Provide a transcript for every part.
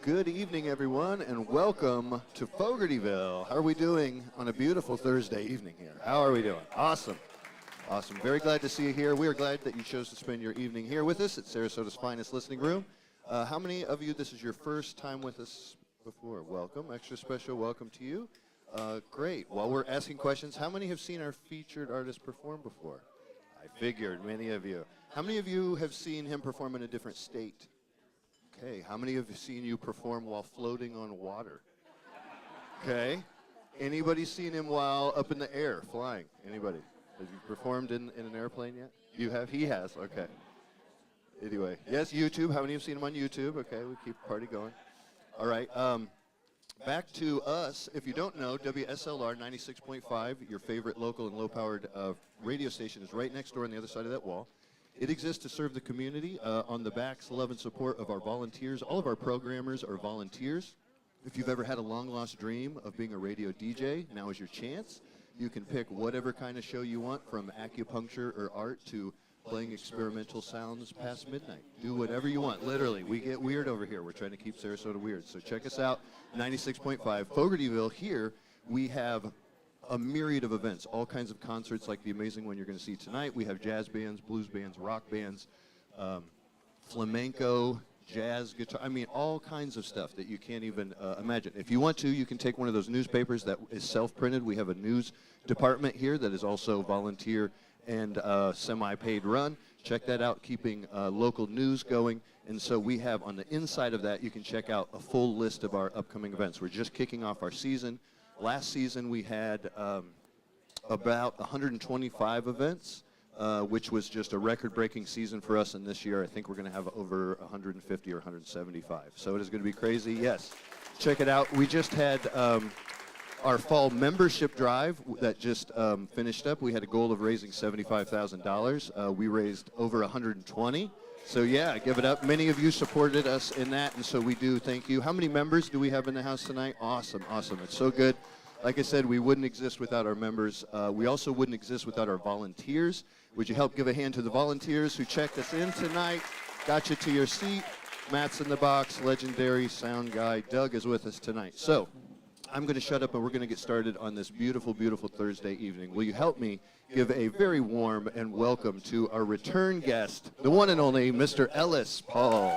Good evening, everyone, and welcome to Fogartyville. How are we doing on a beautiful Thursday evening here? How are we doing? Awesome. Awesome. Very glad to see you here. We are glad that you chose to spend your evening here with us at Sarasota's finest listening room. How many of you, this is your first time with us before? Welcome. Extra special welcome to you. Great. While we're asking questions, how many have seen our featured artist perform before? I figured many of you. How many of you have seen him perform in a different state? Okay. How many have seen you perform while floating on water? Okay. Anybody seen him while up in the air, flying? Anybody? Have you performed in an airplane yet? You have? He has. Okay. Anyway. Yes, YouTube. How many have seen him on YouTube? Okay. We keep the party going. All right. Back to us. If you don't know, WSLR 96.5, your favorite local and low-powered radio station, is right next door on the other side of that wall. It exists to serve the community on the backs, love, and support of our volunteers. All of our programmers are volunteers. If you've ever had a long-lost dream of being a radio DJ, now is your chance. You can pick whatever kind of show you want, from acupuncture or art to playing experimental sounds past midnight. Do whatever you want, literally. We get weird over here. We're trying to keep Sarasota weird. So check us out, 96.5. Fogartyville, here we have a myriad of events, all kinds of concerts like the amazing one you're going to see tonight. We have jazz bands, blues bands, rock bands, flamenco, jazz, guitar, I mean, all kinds of stuff that you can't even imagine. If you want to, you can take one of those newspapers that is self-printed. We have a news department here that is also volunteer and semi-paid run. Check that out, keeping local news going. And so we have on the inside of that, you can check out a full list of our upcoming events. We're just kicking off our season. Last season we had about 125 events, which was just a record-breaking season for us. And this year I think we're going to have over 150 or 175. So it is going to be crazy. Yes, check it out. We just had our fall membership drive that just finished up. We had a goal of raising $75,000. We raised over 120. So yeah, give it up. Many of you supported us in that, and so we do thank you. How many members do we have in the house tonight? Awesome, awesome. It's so good. Like I said, we wouldn't exist without our members. We also wouldn't exist without our volunteers. Would you help give a hand to the volunteers who checked us in tonight, got you to your seat? Matt's in the box, legendary sound guy. Doug is with us tonight. So I'm going to shut up and we're going to get started on this beautiful, beautiful Thursday evening. Will you help me give a very warm and welcome to our return guest, the one and only Mr. Ellis Paul.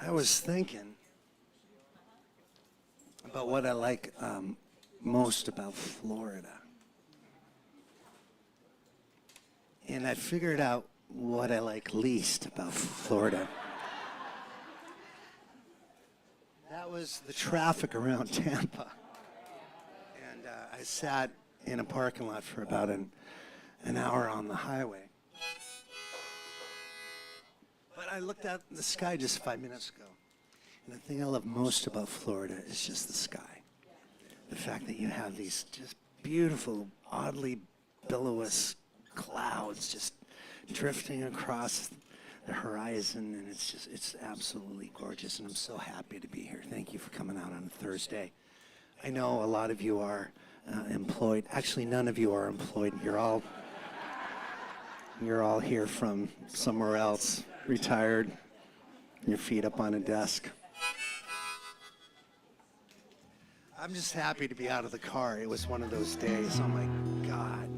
I was thinking about what I like most about Florida. And I figured out what I like least about Florida. That was the traffic around Tampa. And I sat in a parking lot for about an hour on the highway. But I looked at the sky just 5 minutes ago. And the thing I love most about Florida is just the sky. The fact that you have these just beautiful, oddly billowy clouds just drifting across the horizon, and it's absolutely gorgeous, and I'm so happy to be here. Thank you for coming out on a Thursday. I know a lot of you are employed. Actually, none of you are employed. You're all here from somewhere else, retired, your feet up on a desk. I'm just happy to be out of the car. It was one of those days. Oh my God.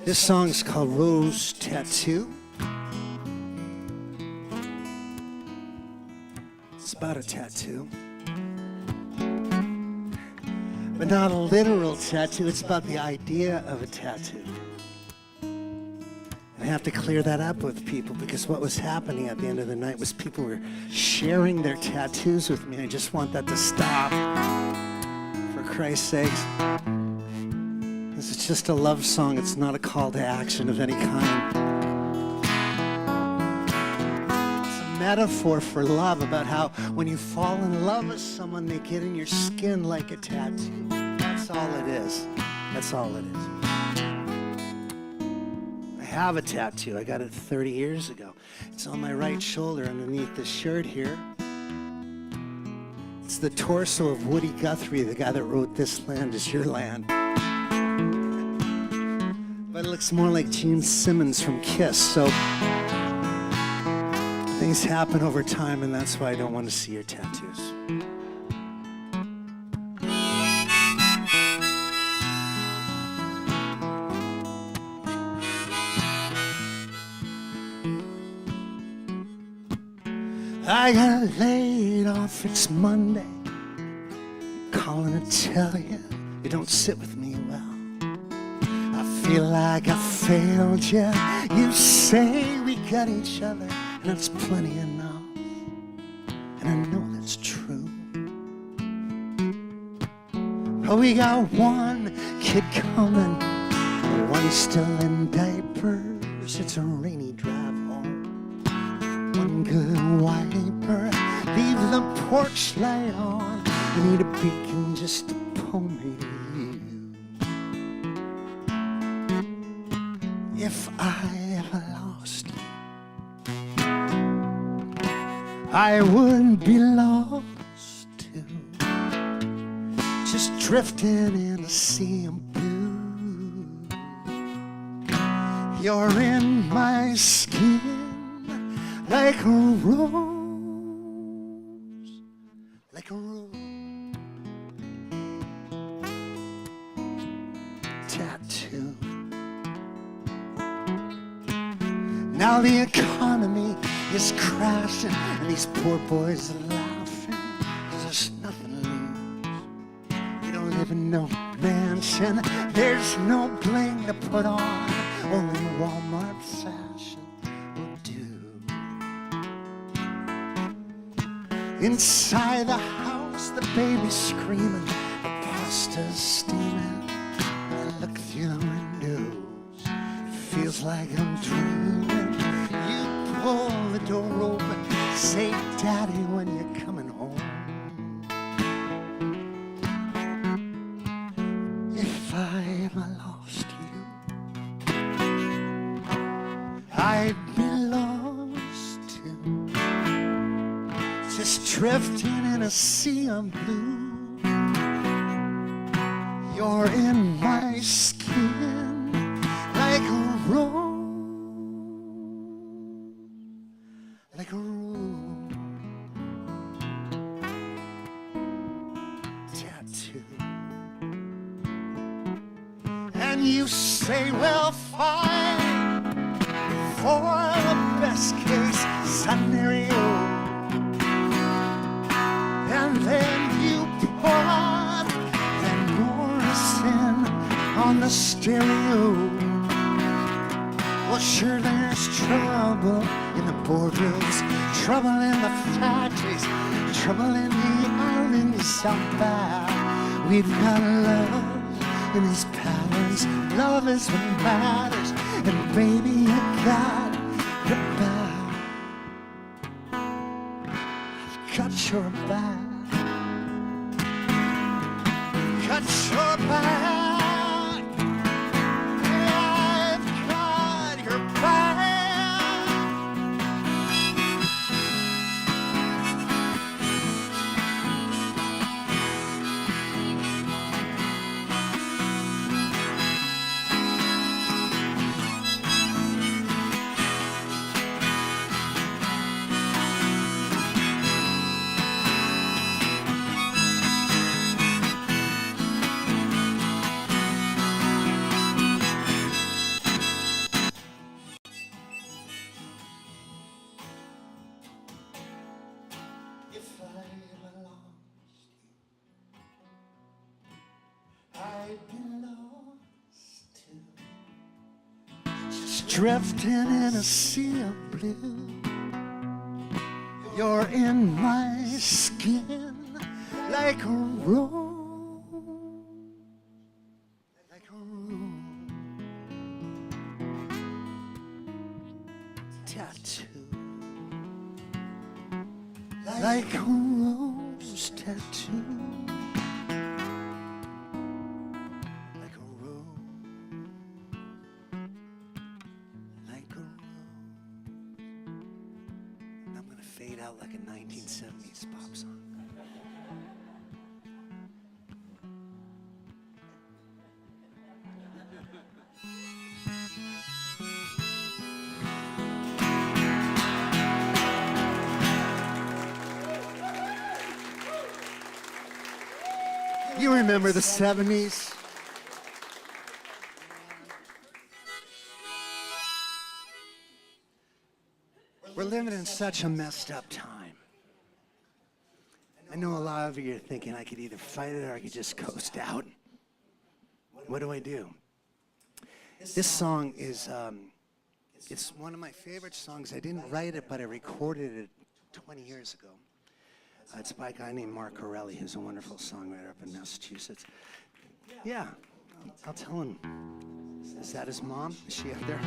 This song's called Rose Tattoo. It's about a tattoo. But not a literal tattoo, it's about the idea of a tattoo. I have to clear that up with people, because what was happening at the end of the night was people were sharing their tattoos with me. I just want that to stop, for Christ's sakes. It's just a love song. It's not a call to action of any kind. It's a metaphor for love, about how when you fall in love with someone, they get in your skin like a tattoo. That's all it is. That's all it is. I have a tattoo. I got it 30 years ago. It's on my right shoulder underneath this shirt here. It's the torso of Woody Guthrie, the guy that wrote This Land Is Your Land. But it looks more like Gene Simmons from Kiss, so things happen over time, and that's why I don't want to see your tattoos. I got laid off, it's Monday. Calling to tell you, you don't sit with me well. I feel like I failed you. You say we got each other, and that's plenty enough. And I know that's true. But we got one kid coming, one still in diapers. It's a rainy drive home. One good wiper, leave the porch light on. I need a beacon just to pull me to you. If I ever lost you, I would be lost too, just drifting in a sea of blue. You're in my skin like a rose, like a rose. Tattoo. Now the economy is crashing and these poor boys are laughing, 'cause there's nothing to lose. You don't live in no mansion, there's no bling to put on, only Walmart fashion will do. Inside the house the baby's screaming, the pasta's steaming. I look through the windows, it feels like I'm dreaming. You pull the door open, say, Daddy, when you're coming home. If I ever lost you, I'd be lost too, just drifting in a sea of blue. You're in my skin like a rose, like a rose. Tattoo. And you say, well, fine, for the best case scenario. And then you pour Van Morrison on the stereo. Well, sure, there's trouble in the boardrooms, trouble in the factories, trouble in the islands out there. We've got love in these patterns, love is what matters, and baby, you got your back. I've got your back. Got your back. I've got your back. If I ever lost you, I'd be lost too, just drifting in a sea of blue. You're in my skin like a rose, like a rose. Tattoo. Like a rose tattoo, like a rose. You remember the 70s? We're living in such a messed up time. I know a lot of you are thinking I could either fight it or I could just coast out. What do I do? This song is, it's one of my favorite songs. I didn't write it, but I recorded it 20 years ago. It's by a guy named Mark Corelli, who's a wonderful songwriter up in Massachusetts. Yeah, I'll tell him. Is that his mom? Is she up there?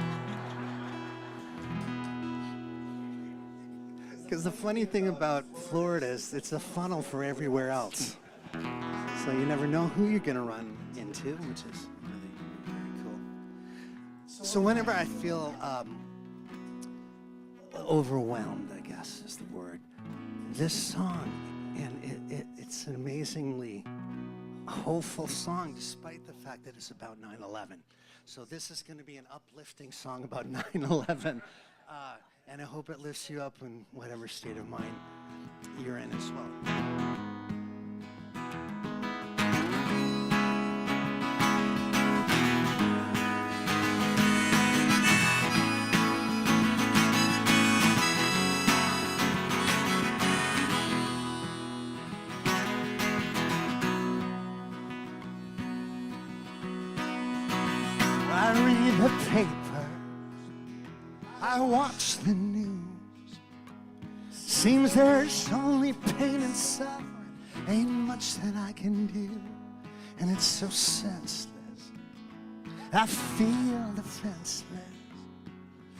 Because the funny thing about Florida is it's a funnel for everywhere else. So you never know who you're going to run into, which is really very cool. So whenever I feel overwhelmed, I guess is the word, this song, and it's an amazingly hopeful song despite the fact that it's about 9/11. So this is going to be an uplifting song about 9/11. And I hope it lifts you up in whatever state of mind you're in as well. I read the paper, I watch the news. Seems there's only pain and suffering, ain't much that I can do. And it's so senseless, I feel defenseless,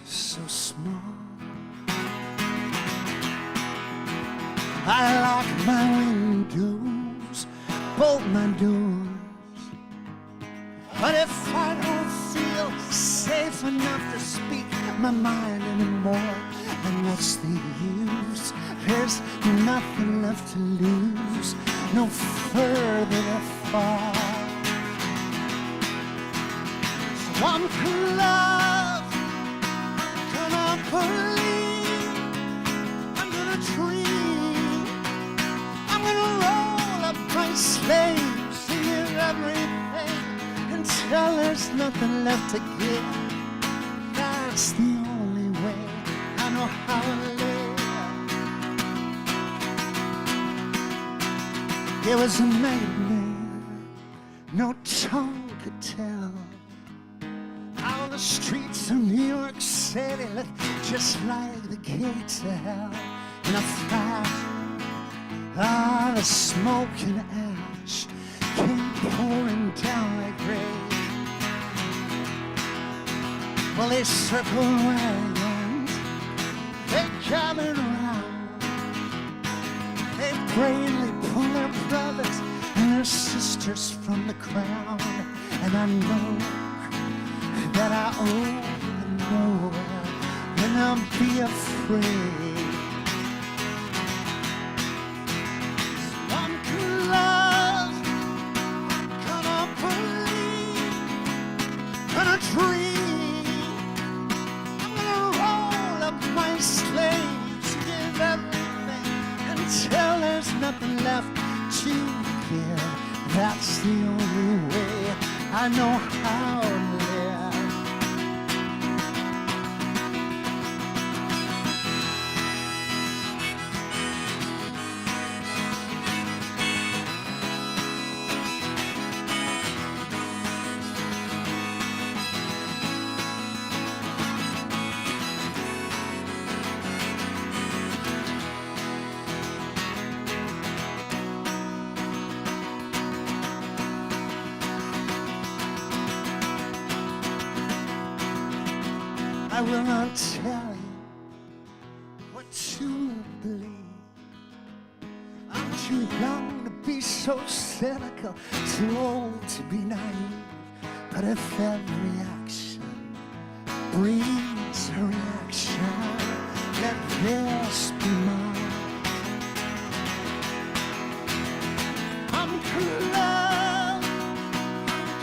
so small. I lock my windows, bolt my doors. But if I don't feel safe enough to speak my mind anymore, then what's the use? There's nothing left to lose, no further to fall. So I'm gonna love, I'm gonna believe, I'm gonna dream, I'm gonna roll up my sleeve, singing everything until there's nothing left to give. That's the only way I know how to live. It was a nightmare, no tongue could tell how the streets of New York City look just like the gates of hell. In a flash, the smoke and ash came pouring down like rain. Well, they circled wagons, they gathered around, they bravely pulled their brothers and their sisters from the crowd. And I know that I owe them nowhere, and I'll be afraid. So I'm gonna love, gonna believe, gonna dream. My slaves give everything until there's nothing left to give. That's the only way I know how to live. I will not tell you what to believe. I'm too young to be so cynical, too old to be naive. But if every action breeds a reaction, let this be mine. I'm gonna love,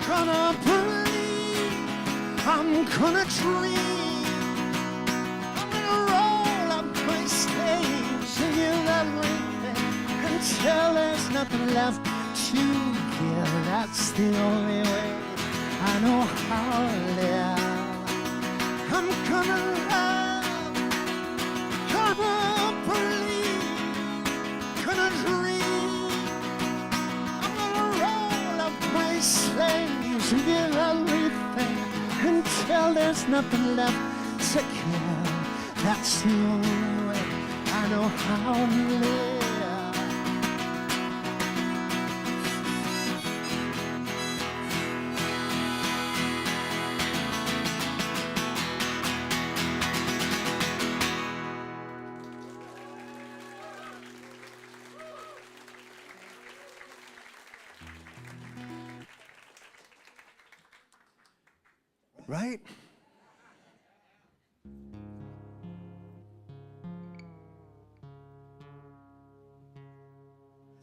gonna believe, I'm gonna dream. Singing everything until there's nothing left to give. That's the only way I know how to live. I'm gonna love, gonna believe, gonna dream. I'm gonna roll up my sleeves and give everything until there's nothing left to give. That's the only way I know how to live. Right?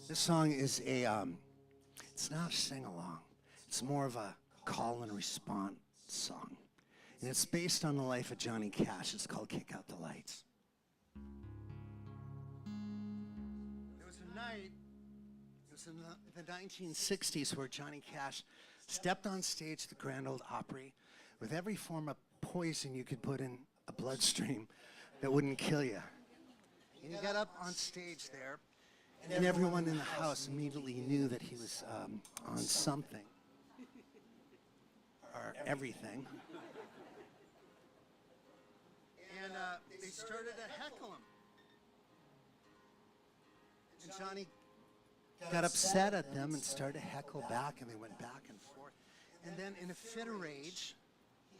This song is it's not a sing-along. It's more of a call and response song. And it's based on the life of Johnny Cash. It's called Kick Out the Lights. There was a night, it was in the 1960s, where Johnny Cash stepped on stage at the Grand Ole Opry with every form of poison you could put in a bloodstream that wouldn't kill you. And he got up on stage there, and everyone in the house immediately knew that he was on something, or everything. And they started to heckle him. And Johnny got upset at them and started to heckle back, and they went back and forth. And then in a fit of rage,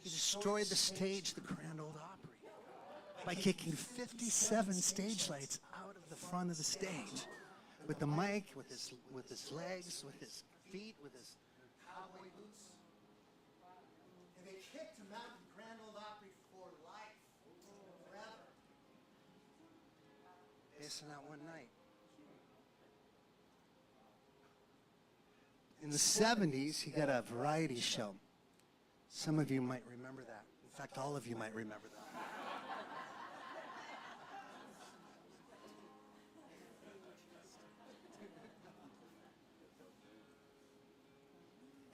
he destroyed the stage, the Grand Ole Opry, by kicking 57 stage lights out of the front of the stage. With the mic, with his legs, with his feet, with his cowboy boots. And they kicked him out of the Grand Ole Opry for life, forever. Based on that one night. In the 70s, he got a variety show. Some of you might remember that. In fact, all of you might remember that.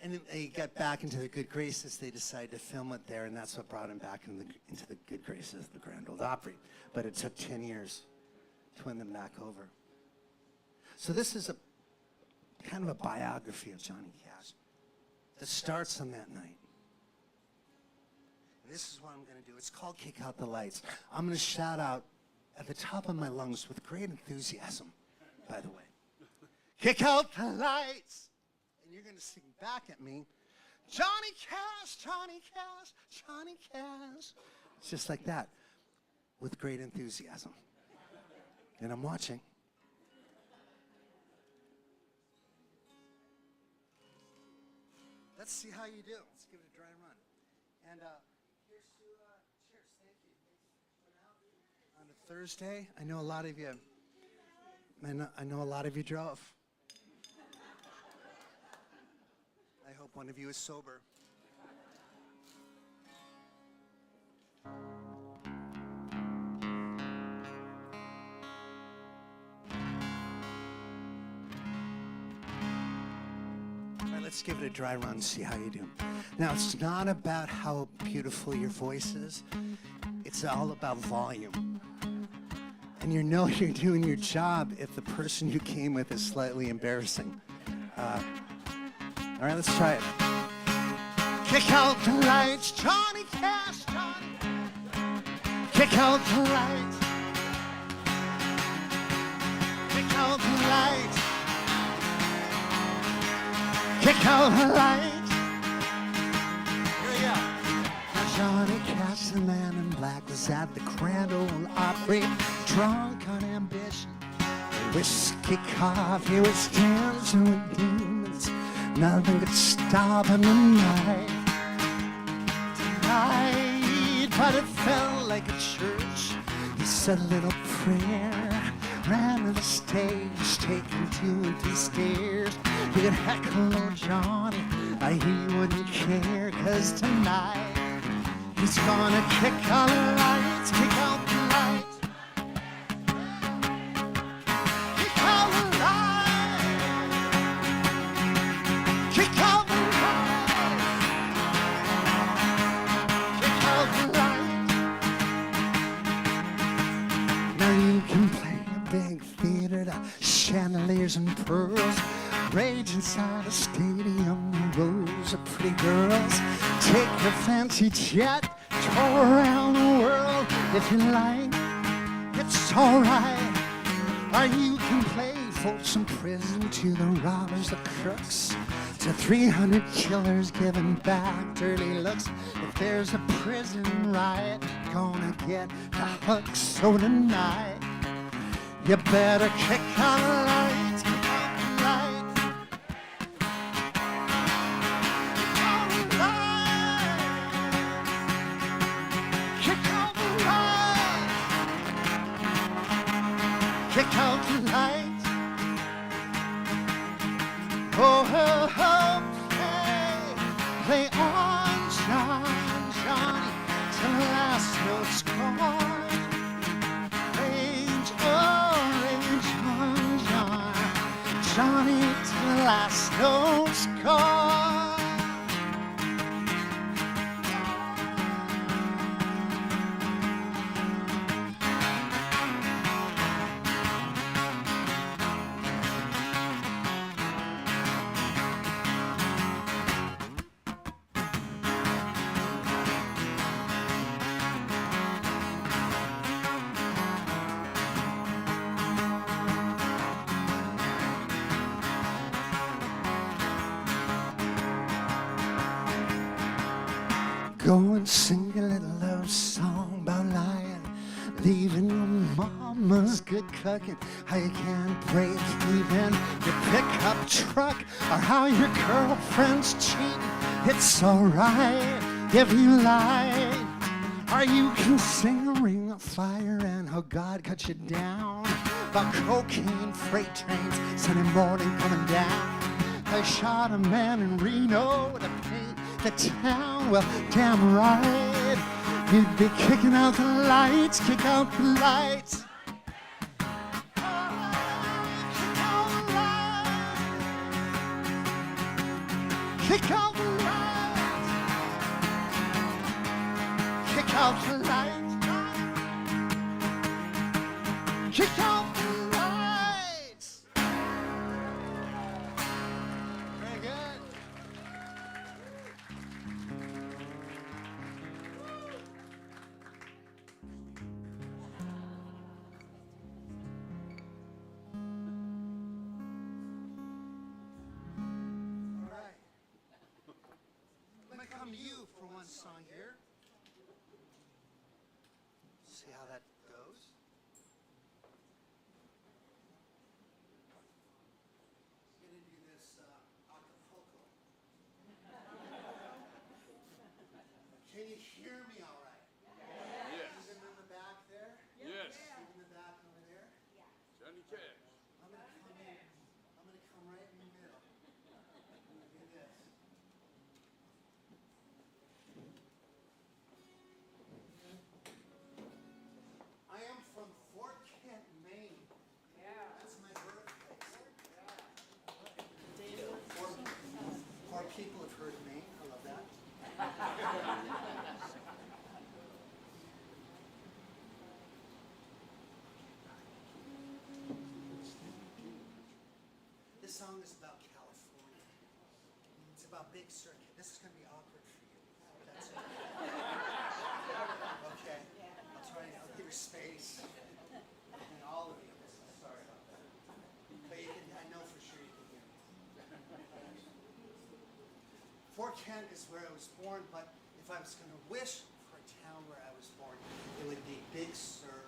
And he got back into the good graces. They decided to film it there, and that's what brought him back into the good graces of the Grand Ole Opry. But it took 10 years to win them back over. So this is a kind of a biography of Johnny Cash that starts on that night. And this is what I'm going to do. It's called Kick Out the Lights. I'm going to shout out at the top of my lungs with great enthusiasm, by the way. Kick out the lights! And you're going to sing back at me, Johnny Cash, Johnny Cash, Johnny Cash. It's just like that, with great enthusiasm. And I'm watching. Let's see how you do. Let's give it a dry run. And here's to cheers. Thank you. On a Thursday, I know a lot of you. I know a lot of you drove. I hope one of you is sober. Let's give it a dry run, see how you do. Now, it's not about how beautiful your voice is. It's all about volume. And you know you're doing your job if the person you came with is slightly embarrassing. All right, let's try it. Kick out the lights, Johnny Cash, Johnny. Kick out the lights. Kick out the lights. Kick out the lights. Here we go. Now Johnny Cash, the man in black, was at the Grand Ole Opry, drunk on ambition, whiskey coffee, was dancing with demons. Nothing could stop him tonight. But it felt like a church. He said a little prayer, ran to the stage, taking 2 and 3 stairs. He could heckle old Johnny, he wouldn't care, 'cause tonight he's gonna kick out the lights, kick out the lights. Kick out the lights. chandeliers and pearls rage inside a stadium. Rows of pretty girls take your fancy jet, tour around the world. If you like, it's alright. Or you can play Folsom Prison to the robbers, the crooks, to 300 killers giving back dirty looks. If there's a prison riot, gonna get the hooks. So tonight, you better kick out the lights, kick out the lights. Kick out the lights. Kick out the lights. Oh, oh, oh, hey. Play on, Johnny, till the last note's gone. Rage on, Johnny, till the last note's gone. Go and sing a little love song about lying, leaving your mama's good cooking, how you can't break even your pickup truck, or how your girlfriend's cheating. It's alright if you lie, or you can sing a ring of fire and how God cut you down, about cocaine freight trains Sunday morning coming down. I shot a man in Reno to paint the town. Well, damn right, you'd be kicking out the lights, kick out the lights. Kick out the lights. Kick out the lights. Kick out the lights. Very good. Come to you for one song here. See how that goes. I'm gonna do this Acapulco. Can you hear me all right? Yes. Even in the back there? Yes. Even in the back over there? Johnny Cash. I'm gonna come in. I'm gonna come right in the middle. Do this. I am from Fort Kent, Maine. That's my birthplace. Four people have heard of me. I love that. This song is about California. It's about Big Sur. This is going to be awkward for you. That's it. Okay. I'll give you space. And all of you. Sorry about that. But you can, I know for sure you can hear me. Fort Kent is where I was born, but if I was going to wish for a town where I was born, it would be Big Sur,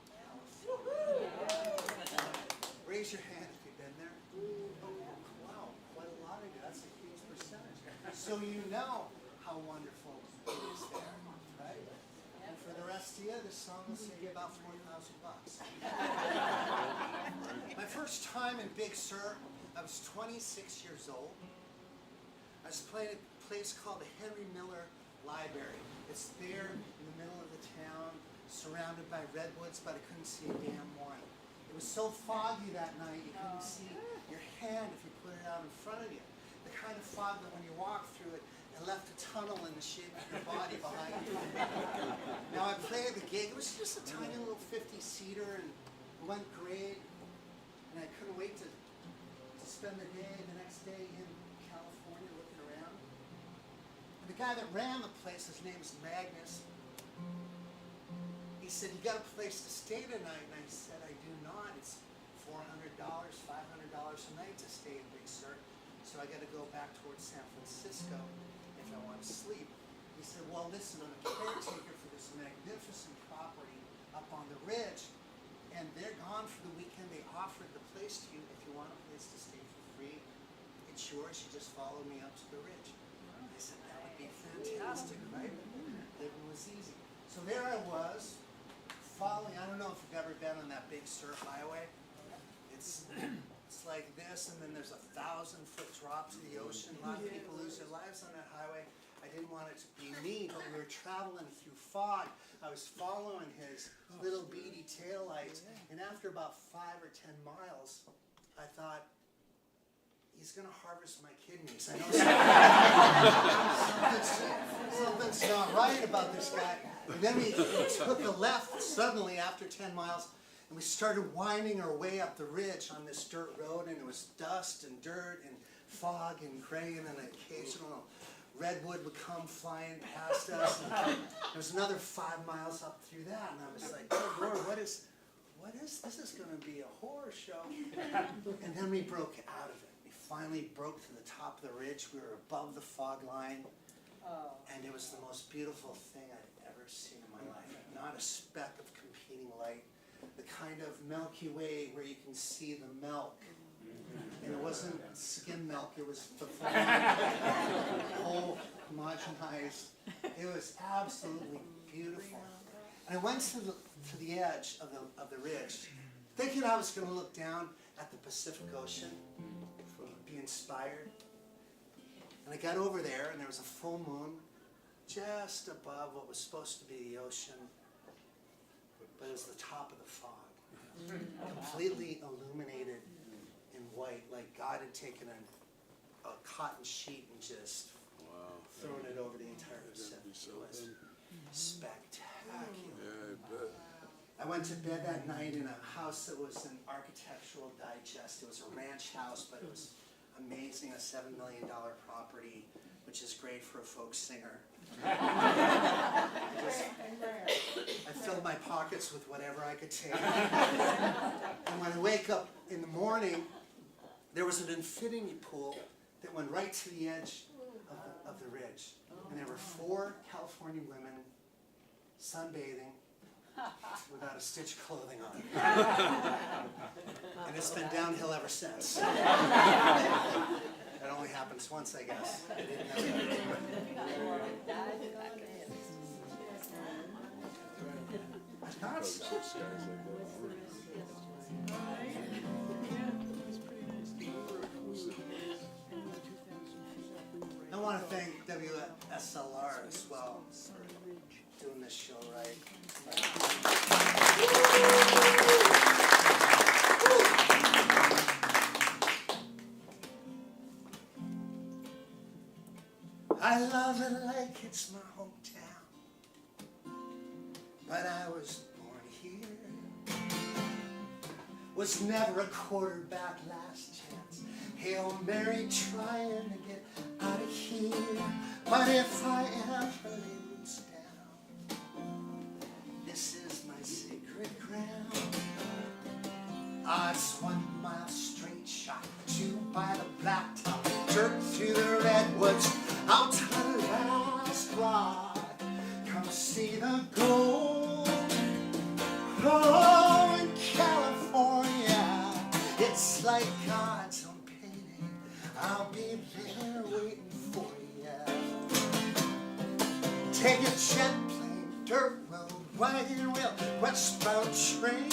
California. Raise your hand if you've been there. Oh, wow, quite a lot of you. That's a huge percentage. So you know how wonderful it is there, right? And for the rest of you, this song will save you about $4,000. My first time in Big Sur, I was 26 years old. I was playing at a place called the Henry Miller Library. It's there in the middle of the town, surrounded by redwoods, but I couldn't see a damn one. It was so foggy that night, you couldn't see your hand if you put it out in front of you. The kind of fog that when you walk through it, it left a tunnel in the shape of your body behind you. Now I played the gig. It was just a tiny little 50-seater, and it went great. And I couldn't wait to spend the next day in California looking around. And the guy that ran the place, his name's Magnus, he said, "You got a place to stay tonight?" And I said, "I do not. It's $400, $500 a night to stay in Big Sur. So I got to go back towards San Francisco if I want to sleep." He said, "Well, listen, I'm a caretaker for this magnificent property up on the ridge, and they're gone for the weekend. They offered the place to you. If you want a place to stay for free, it's yours. You just follow me up to the ridge." I said, "That would be fantastic, right?" Living was easy. So there I was, following. I don't know if you've ever been on that Big Sur highway. It's like this, and then there's a 1,000-foot drop to the ocean. A lot of people lose their lives on that highway. I didn't want it to be me, but we were traveling through fog. I was following his little beady taillights, and after about 5 or 10 miles, I thought, he's going to harvest my kidneys. I know something's not right about this guy. And then we took a left suddenly after 10 miles, and we started winding our way up the ridge on this dirt road, and it was dust and dirt and fog and gray, and then an occasional redwood would come flying past us. And there was another 5 miles up through that, and I was like, "Oh Lord, what is this? Is going to be a horror show." And then we broke out of it. We finally broke to the top of the ridge. We were above the fog line, and it was the most beautiful thing I'd ever seen in my life. Not a speck of competing light. The kind of Milky Way where you can see the milk. And it wasn't skim milk, it was the whole homogenized. It was absolutely beautiful. And I went to the edge of the ridge, thinking I was going to look down at the Pacific Ocean, be inspired. And I got over there, and there was a full moon just above what was supposed to be the ocean, but it was the top of the fog, completely illuminated in white, like God had taken a cotton sheet and just thrown it over the entire Pacific. It was spectacular. I went to bed that night in a house that was an Architectural Digest. It was a ranch house, but it was amazing, a $7 million property, which is great for a folk singer. I filled my pockets with whatever I could take. And when I wake up in the morning, there was an infinity pool that went right to the edge of the ridge. And there were 4 California women sunbathing without a stitch of clothing on. And it's been downhill ever since. That only happens once, I guess. I didn't know that. I thought so. I want to thank WSLR as well for doing this show right. I love it like it's my hometown, but I was born here. Was never a quarterback, last chance, Hail Mary trying to get out of here. But if I ever lay roots down, this is my sacred ground. It's 1 mile straight shot, 2 by the blacktop, dirt through the redwoods, out to the last block. Come see the gold. Oh, in California, it's like God's own painting. I'll be there waiting for you. Take a jet plane, dirt road, wagon wheel, westbound train.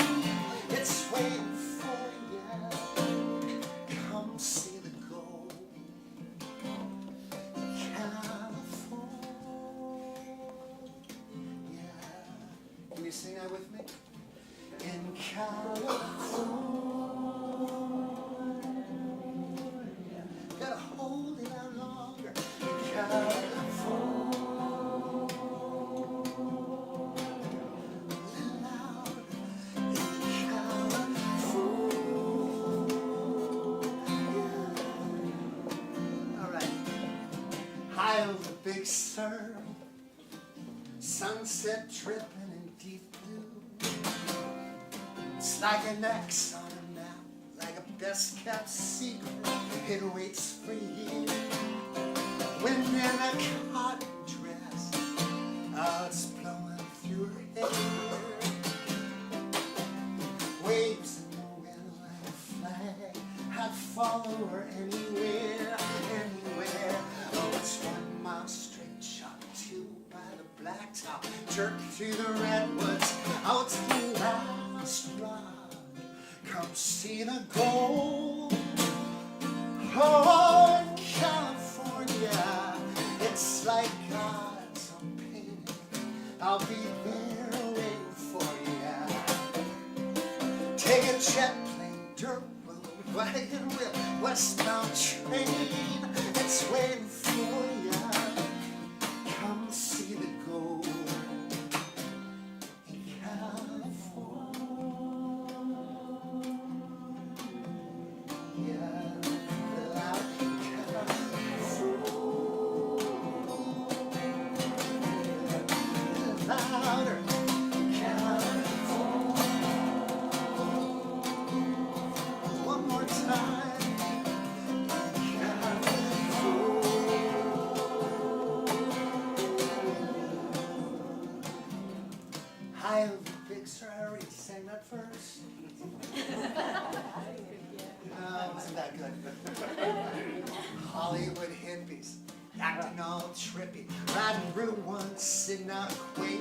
It's waiting for you. Come see the gold. California. Can you sing that with me? In California. Gotta hold it out longer. California. Louder. In California. Big Sur, sunset dripping in deep blue. It's like an X on a map, like a best kept secret. It waits for you. Wind in a cotton dress, oh, it's blowing through her hair. Waves in the wind like a flag, I'd follow her anywhere, anywhere. Oh, it's 1 mile straight shot, 2 by the blacktop, jerk through the redwoods, out to the last rock. Come see the gold. Oh, in California, it's like God's painting. I'll be there waiting for you. Take a jet plane, dirt road, wagon wheel, westbound train. It's waiting for you. Come see the gold in California. Louder. One more time. High over Big Sur, I already sang that verse. Wasn't that good? Hollywood hippies, acting all trippy, riding Route 1, sitting out quake.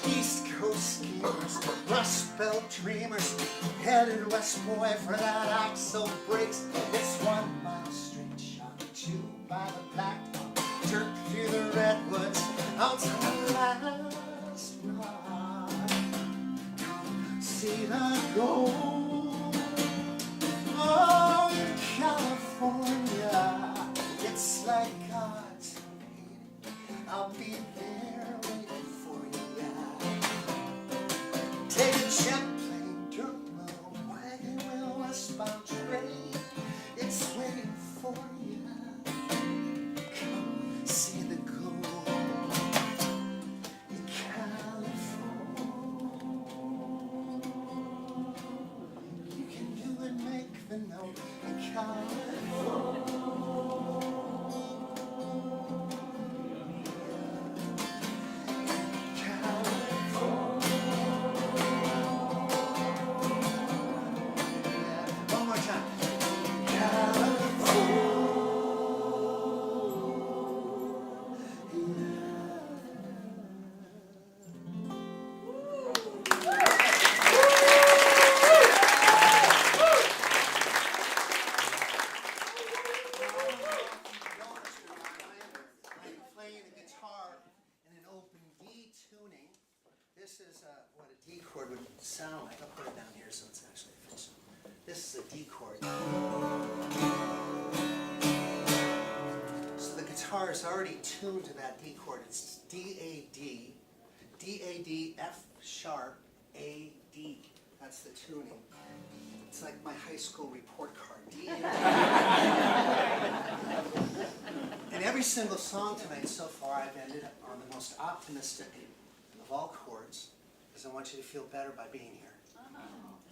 East Coast schemers, Rust Belt dreamers, headed west, boy, for that axle breaks. It's 1 mile straight shot, 2 by the blacktop, jerk through the redwoods, out to the last rock. Come see the gold. Oh, in California, it's like God's painting. I'll be there waiting for you. Take a jet plane, dirt road, wagon wheel, westbound train. It's waiting for you. Come see the gold in California. You can do it, make the note in California. One more time. I'm playing a guitar in an open D tuning. This is what a D chord would sound like. I'll put it down here so it's actually official. This is a D chord. So the guitar is already tuned to that D chord. It's D-A-D, D-A-D, F sharp, A-D. That's the tuning. It's like my high school report card. D-A-D. And every single song tonight so far, I've ended on the most optimistic of all chords, because I want you to feel better by being here.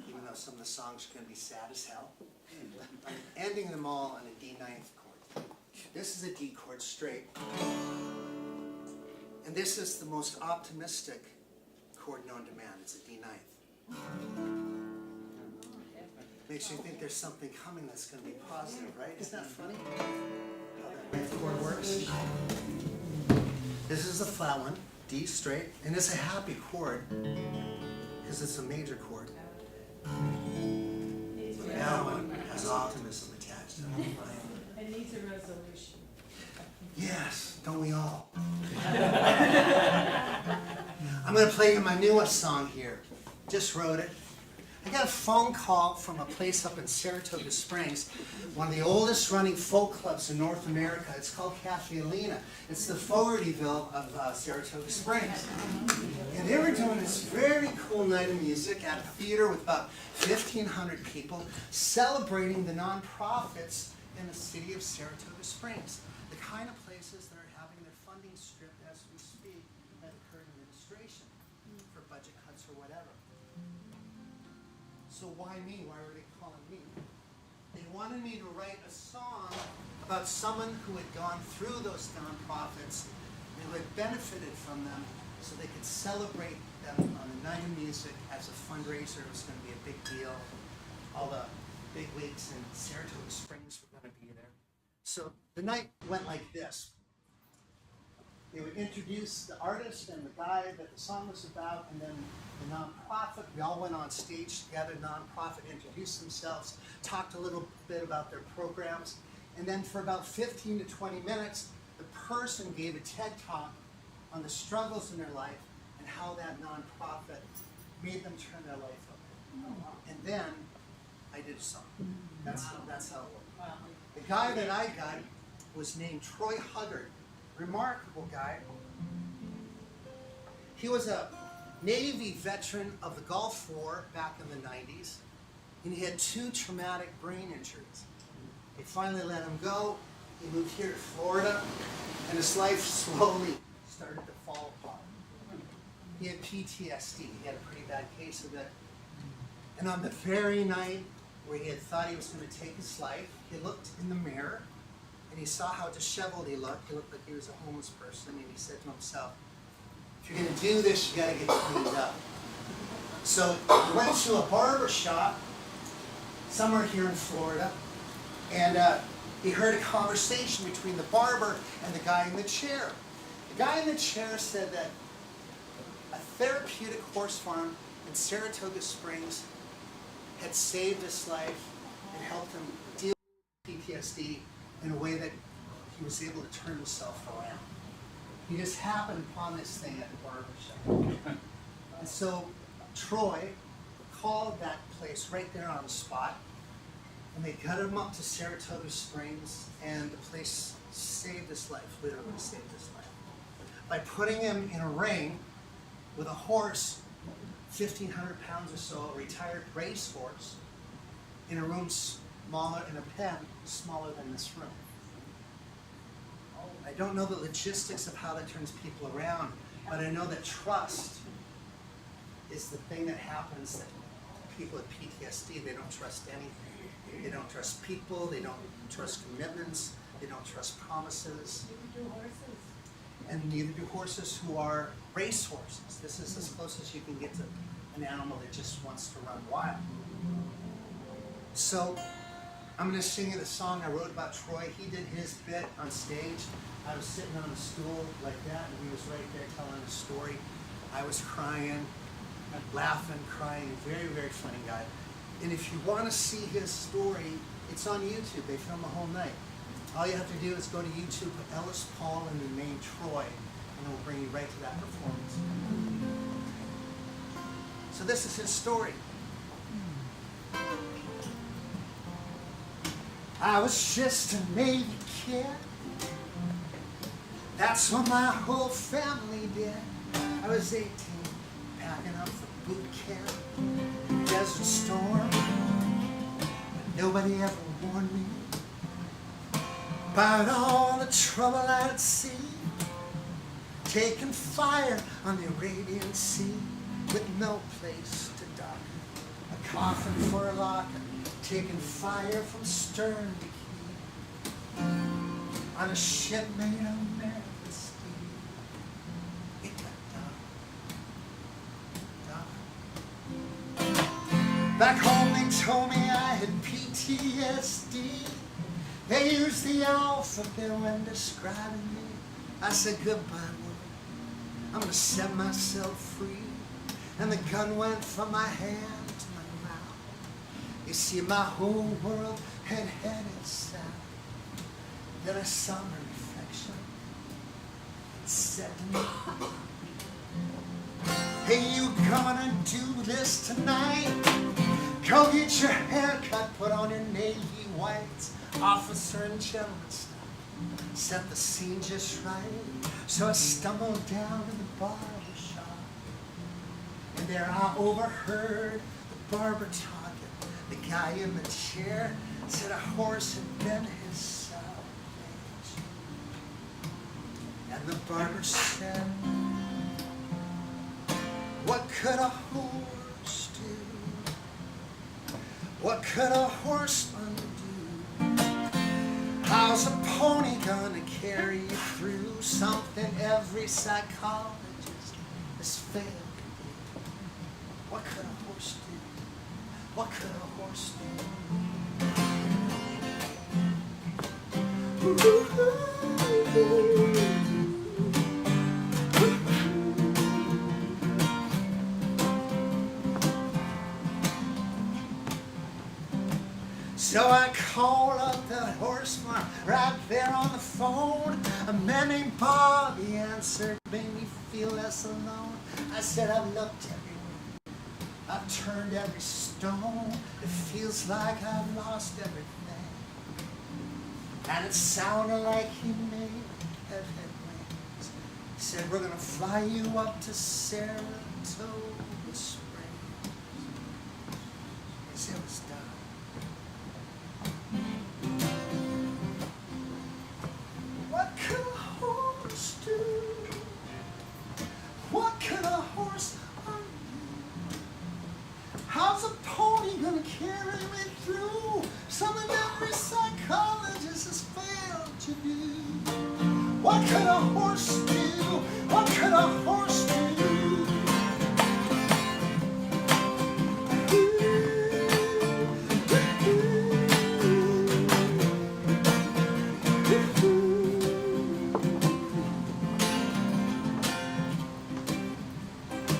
Even though some of the songs are going to be sad as hell. I'm ending them all on a D ninth chord. This is a D chord straight. And this is the most optimistic chord known to man. It's a D ninth. Makes you think there's something coming that's going to be positive, right? Isn't that funny? How that ninth chord works. This is the flat one, D straight, and it's a happy chord because it's a major chord. That one has optimism attached to it. It needs a resolution. Yes, don't we all? I'm going to play you my newest song here. Just wrote it. I got a phone call from a place up in Sarasota Springs, one of the oldest running folk clubs in North America. It's called Cafe Alina. It's the Fogartyville of Sarasota Springs. And they were doing this very cool night of music at a theater with about 1,500 people, celebrating the nonprofits in the city of Sarasota Springs. The kind of place places that are having their funding stripped as we speak by the current administration for budget cuts or whatever. So why me? Why were they calling me? They wanted me to write a song about someone who had gone through those nonprofits and who had benefited from them so they could celebrate them on the night of music as a fundraiser. It was going to be a big deal. All the big wigs in Sarasota Springs were going to be there. So the night went like this. They would introduce the artist and the guy that the song was about, and then the nonprofit. We all went on stage together. Nonprofit introduced themselves, talked a little bit about their programs, and then for about 15 to 20 minutes, the person gave a TED Talk on the struggles in their life and how that nonprofit made them turn their life over. And then I did a song. That's how it worked. The guy that I got was named Troy Huggard. Remarkable guy. He was a Navy veteran of the Gulf War back in the 90s, and he had 2 traumatic brain injuries. They finally let him go. He moved here to Florida, and his life slowly started to fall apart. He had PTSD. He had a pretty bad case of it. And on the very night where he had thought he was going to take his life, he looked in the mirror, and he saw how disheveled he looked. He looked like he was a homeless person, and he said to himself, if you're going to do this, you got to get cleaned up. So he went to a barber shop somewhere here in Florida, and he heard a conversation between the barber and the guy in the chair. The guy in the chair said that a therapeutic horse farm in Saratoga Springs had saved his life and helped him deal with PTSD in a way that he was able to turn himself around. He just happened upon this thing at the barber shop. And so Troy called that place right there on the spot, and they got him up to Saratoga Springs, and the place saved his life, literally saved his life. By putting him in a ring with a horse, 1,500 pounds or so, a retired racehorse, in a room smaller, in a pen smaller than this room. I don't know the logistics of how that turns people around, but I know that trust is the thing that happens that people with PTSD, they don't trust anything. They don't trust people, they don't trust commitments, they don't trust promises. Neither do horses. And neither do horses who are race horses. This is as close as you can get to an animal that just wants to run wild. So I'm going to sing you the song I wrote about Troy. He did his bit on stage. I was sitting on a stool like that, and he was right there telling a story. I was crying, laughing, crying. Very, very funny guy. And if you want to see his story, it's on YouTube. They film the whole night. All you have to do is go to YouTube, put Ellis Paul and the name Troy, and it will bring you right to that performance. So this is his story. I was just a Navy kid. That's what my whole family did. I was 18, packing up for boot camp, Desert Storm. But nobody ever warned me about all the trouble I'd see, taking fire on the Arabian Sea with no place to dock, a coffin for a locker, taking fire from stern to key, on a ship made of American steel. It got dark. Back home they told me I had PTSD. They used the alphabet when describing me. I said, goodbye, world. I'm gonna set myself free. And the gun went from my hand to my mouth. You see, my whole world had headed south. Then I saw my reflection. It said to me, hey, you gonna do this tonight? Go get your hair cut, put on your navy whites, officer and gentleman style. Set the scene just right. So I stumbled down to the barber shop, and there I overheard the barber talking. The guy in the chair said a horse had been his salvation. And the barber said, what could a horse do? What could a horse undo? How's a pony gonna carry you through something every psychologist has failed to do? What could a horse do? What could a horse do? So I called up the horse farm right there on the phone. A man named Bobby answered, made me feel less alone. I said, I've looked everywhere, I've turned every stone. It feels like I've lost everything. And it sounded like he may have had wings. He said, we're gonna fly you up to Sarasota Springs. He said, it was done. What could a horse do? What could a horse undo? How's a pony gonna carry me through something every psychologist has failed to do? What could a horse do? What could a horse do?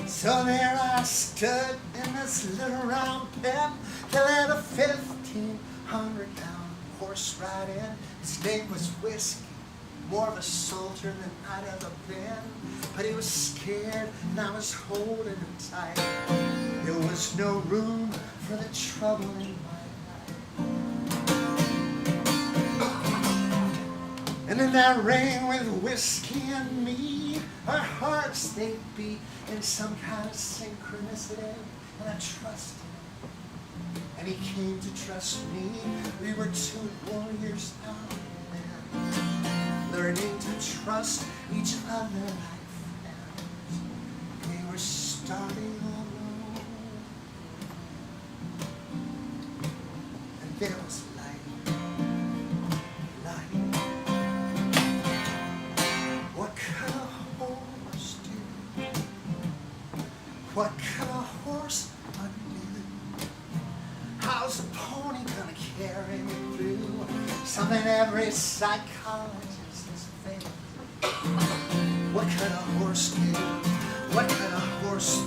So there I stood in this little round pen. They let a 1,500-pound horse ride in. His name was Whiskey, more of a soldier than I'd ever been. But he was scared and I was holding him tight. There was no room for the trouble in my life. And in that rain with Whiskey and me, our hearts, they beat in some kind of synchronicity, and I trusted him, and he came to trust me. We were two warriors out there, learning to trust each other like friends. They were starting alone, and there was light, light. What could a horse do? What could a horse undo? How's a pony gonna carry me through something every psychologist has failed? What could a horse do? What could a horse do?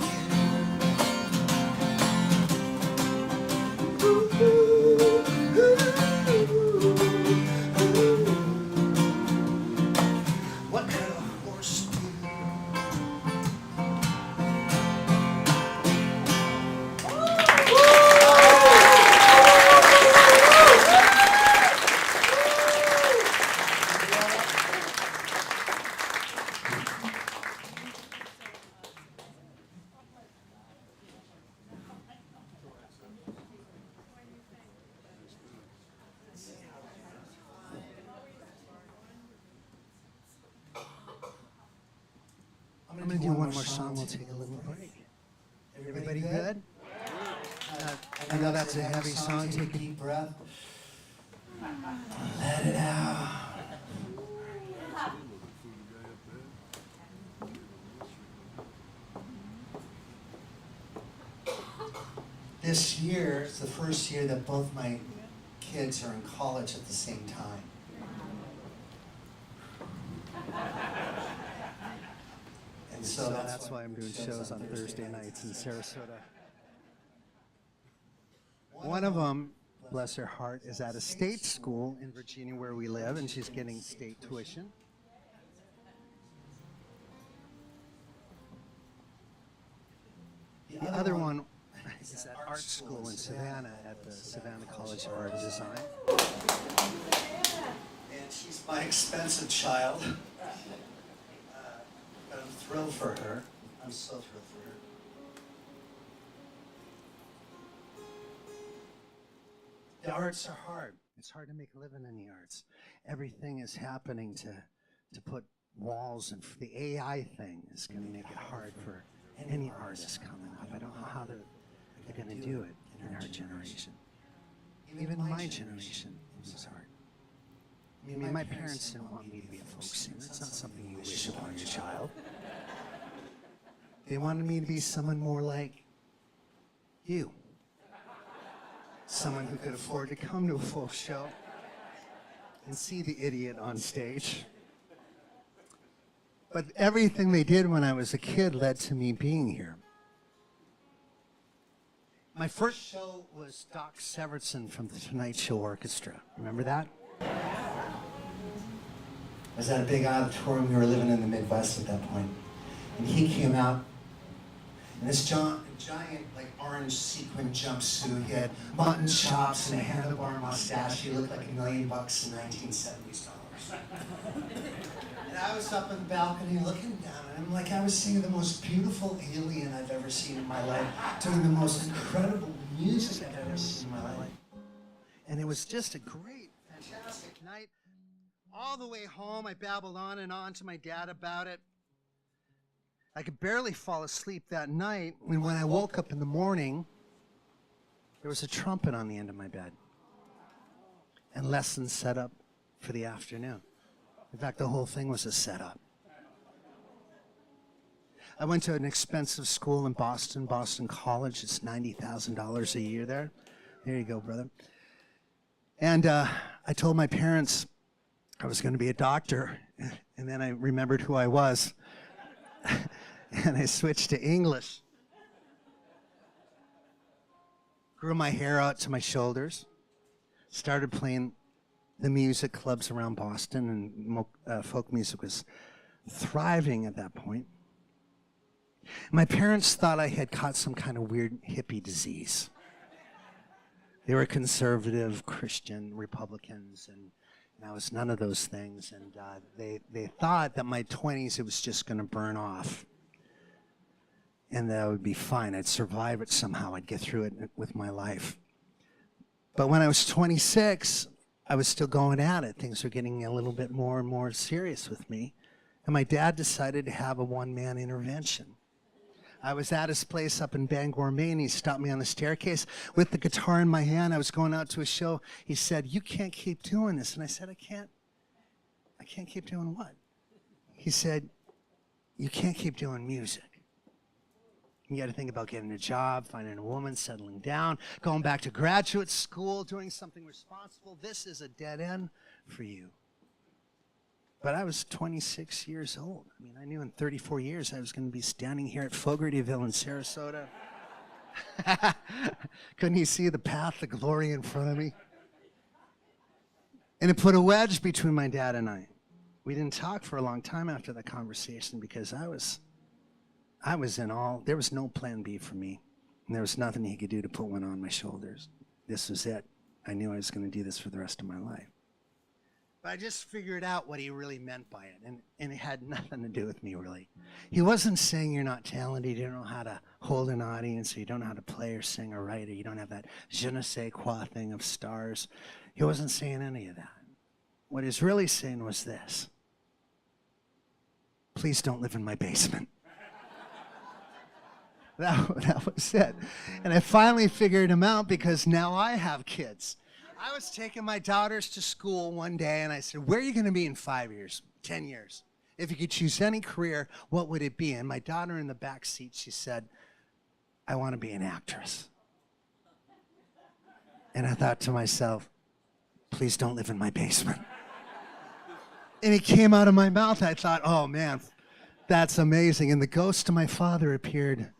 What could a horse do? I'm going to do one more song. We'll take a little break. Everybody good? I know that's a heavy song. Take a deep breath. Let it out. This year is the first year that both my kids are in college at the same time. And so that's why I'm doing shows on Thursday nights in Sarasota. One of them, bless her heart, is at a state school in Virginia where we live, and she's getting state tuition. The other one is at art school in Savannah at the Savannah College of Art and Design. And she's my expensive child. But I'm thrilled for her. I'm so thrilled for her. The arts are hard. It's hard to make a living in the arts. Everything is happening to put walls, and the AI thing is going to make it hard for any artist coming up. I don't know how they're going to do it in our generation. Even my generation, it was hard. I mean, my parents didn't want me to be a folk singer. It's not something you wish upon your child. They wanted me to be someone more like you. Someone who could afford to come to a folk show and see the idiot on stage. But everything they did when I was a kid led to me being here. My first show was Doc Severinsen from the Tonight Show Orchestra. Remember that? I was at a big auditorium. We were living in the Midwest at that point. And he came out in this giant, like, orange sequin jumpsuit. He had mutton chops and a handlebar mustache. He looked like $1 million in 1970s dollars. And I was up on the balcony looking down, and I'm like, I was seeing the most beautiful alien I've ever seen in my life, doing the most incredible music I've ever seen in my life. And it was just a great, fantastic night. All the way home, I babbled on and on to my dad about it. I could barely fall asleep that night, and when I woke up in the morning, there was a trumpet on the end of my bed and lessons set up for the afternoon. In fact, the whole thing was a setup. I went to an expensive school in Boston College. It's $90,000 a year there. There you go, brother. And I told my parents I was going to be a doctor, and then I remembered who I was, and I switched to English. Grew my hair out to my shoulders, started playing the music clubs around Boston, and folk music was thriving at that point. My parents thought I had caught some kind of weird hippie disease. They were conservative, Christian, Republicans, and I was none of those things. And they thought that my 20s, it was just going to burn off, and that I would be fine. I'd survive it somehow. I'd get through it with my life. But when I was 26, I was still going at it. Things were getting a little bit more and more serious with me. And my dad decided to have a one-man intervention. I was at his place up in Bangor, Maine. He stopped me on the staircase with the guitar in my hand. I was going out to a show. He said, "You can't keep doing this." And I said, I can't keep doing what? He said, "You can't keep doing music. You got to think about getting a job, finding a woman, settling down, going back to graduate school, doing something responsible. This is a dead end for you." But I was 26 years old. I mean, I knew in 34 years I was going to be standing here at Fogartyville in Sarasota. Couldn't you see the path, the glory in front of me? And it put a wedge between my dad and I. We didn't talk for a long time after that conversation because I was in all, there was no plan B for me. And there was nothing he could do to put one on my shoulders. This was it. I knew I was going to do this for the rest of my life. But I just figured out what he really meant by it, and it had nothing to do with me, really. He wasn't saying you're not talented, you don't know how to hold an audience, or you don't know how to play or sing or write, or you don't have that je ne sais quoi thing of stars. He wasn't saying any of that. What he was really saying was this: please don't live in my basement. That was it. And I finally figured him out because now I have kids. I was taking my daughters to school one day, and I said, "Where are you going to be in 5 years, 10 years? If you could choose any career, what would it be?" And my daughter in the back seat, she said, "I want to be an actress." And I thought to myself, please don't live in my basement. And it came out of my mouth. I thought, oh, man, that's amazing. And the ghost of my father appeared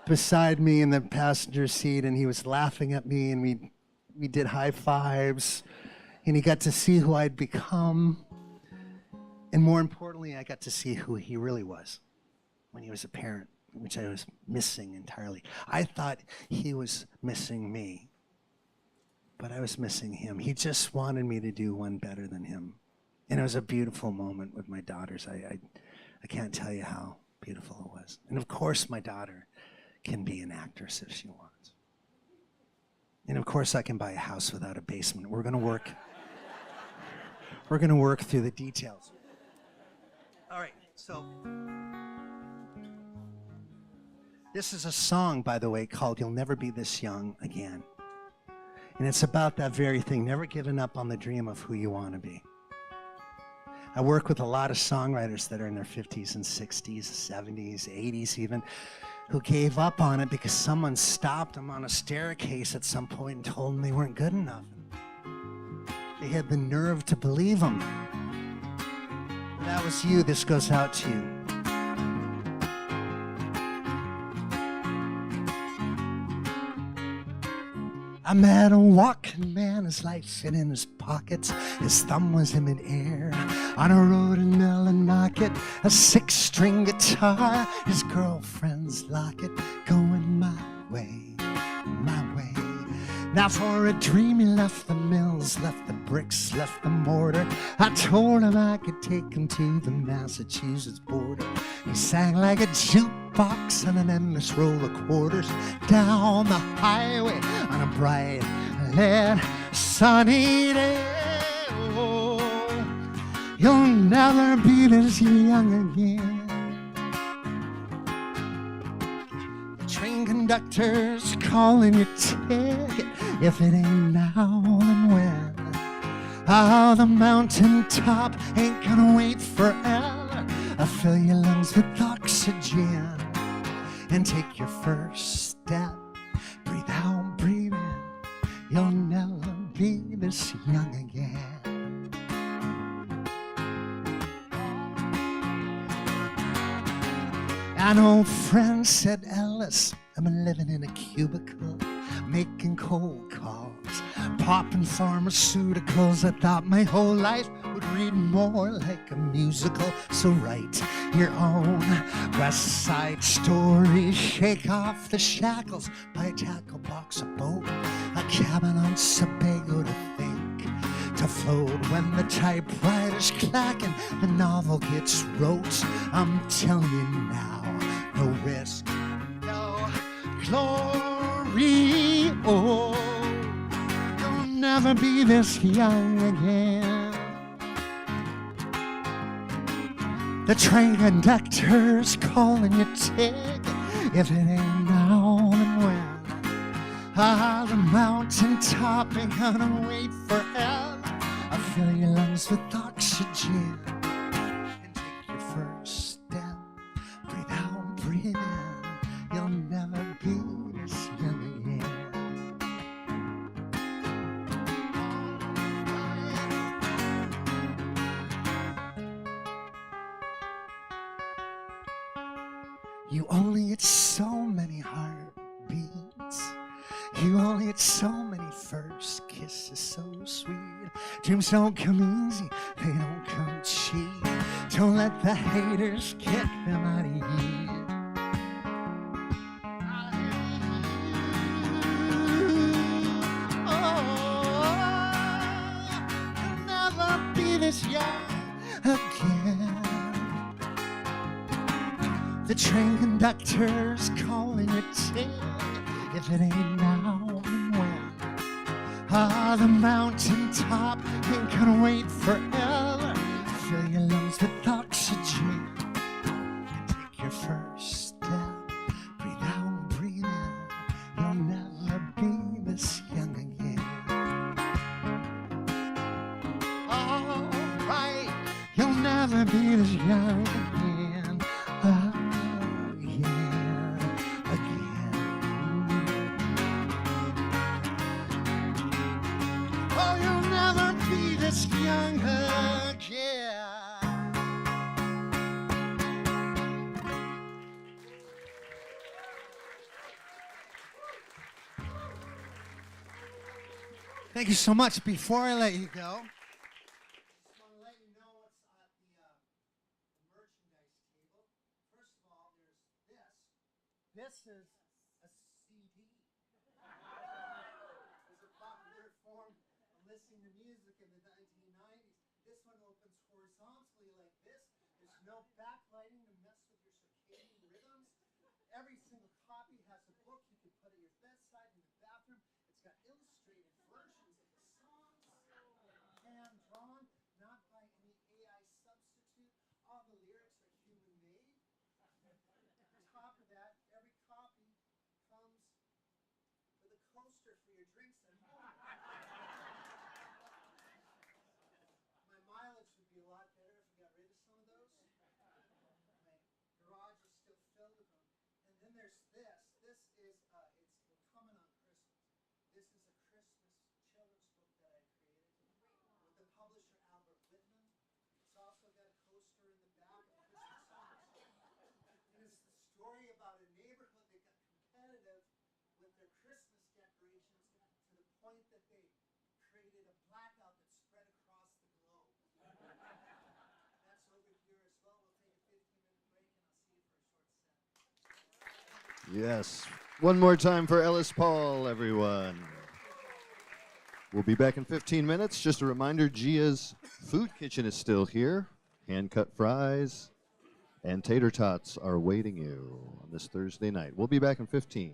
beside me in the passenger seat, and he was laughing at me, and we did high fives, and he got to see who I'd become. And more importantly, I got to see who he really was when he was a parent, which I was missing entirely. I thought he was missing me, but I was missing him. He just wanted me to do one better than him. And it was a beautiful moment with my daughters. I can't tell you how beautiful it was. And of course, my daughter can be an actress if she wants. And of course, I can buy a house without a basement. We're going to work through the details. All right, so this is a song, by the way, called You'll Never Be This Young Again. And it's about that very thing, never giving up on the dream of who you want to be. I work with a lot of songwriters that are in their 50s and 60s, 70s, 80s even, who gave up on it because someone stopped them on a staircase at some point and told them they weren't good enough. They had the nerve to believe them. If that was you, this goes out to you. I met a walking man, his life fit in his pockets. His thumb was in midair. On a road in Millinocket, a 6-string guitar, his girlfriend's locket, going my way, my way. Now for a dream he left the mills, left the bricks, left the mortar. I told him I could take him to the Massachusetts border. He sang like a jukebox on an endless roll of quarters down the highway on a bright, lit, sunny day. Oh, you'll never be this young again. Train conductors calling your ticket. If it ain't now, then when? Oh, the mountaintop ain't gonna wait forever. I'll fill your lungs with oxygen and take your first step. Breathe out, breathe in. You'll never be this young again. An old friend said, Ellis, I've been living in a cubicle, making cold calls, popping pharmaceuticals. I thought my whole life would read more like a musical. So write your own West Side Story. Shake off the shackles, buy a tackle box, a boat, a cabin on Sebago to think, to float when the typewriter's clacking, the novel gets wrote. I'm telling you now, no risk, no glory. Oh, you'll never be this young again. The train conductor's calling your ticket. If it ain't now, then when? Ah, the mountaintop ain't gonna wait forever. I'll fill your lungs with oxygen and take your first step. Breathe out, breathe in. You'll never be this young again. You only get so many heartbeats. You only get so many first kisses, so sweet. Dreams don't come easy, they don't come cheap. Don't let the haters kick them out of you. Oh, you'll never be this young again. The train conductor's calling your ticket. If it ain't now, then when? Ah, the mountaintop ain't gonna wait forever. Fill your lungs with oxygen and take your first step. Breathe out, breathe in. You'll never be this young again. All right, you'll never be this young again. Oh, yeah, again. Oh, you'll never be this young again. Thank you so much. Before I let you go, I just want to let you know what's at the merchandise table. First of all, there's this. This is a CD. It's a popular form of listening to music in the 1990s. This one opens horizontally like this. There's no backlighting to mess with your circadian rhythms. Every single copy has a book you can put at your bedside in the bathroom. It's got illustrated versions of the songs, hand-drawn, not by any AI substitute. All the lyrics your drinks at home. My mileage would be a lot better if we got rid of some of those. My garage is still filled with them. And then there's this. This is, it's coming on Christmas. This is a Christmas children's book that I created with the publisher Albert Whitman. It's also got a coaster in the back of Christmas songs. And it's the story about a neighborhood that got competitive with their Christmas decorations to the point that they created a blackout that spread across the globe. That's over here as well. We'll take a 15-minute break and I'll see you for a short set. Yes. One more time for Ellis Paul, everyone. We'll be back in 15 minutes. Just a reminder, Gia's Food Kitchen is still here. Hand-cut fries and tater tots are awaiting you on this Thursday night. We'll be back in 15.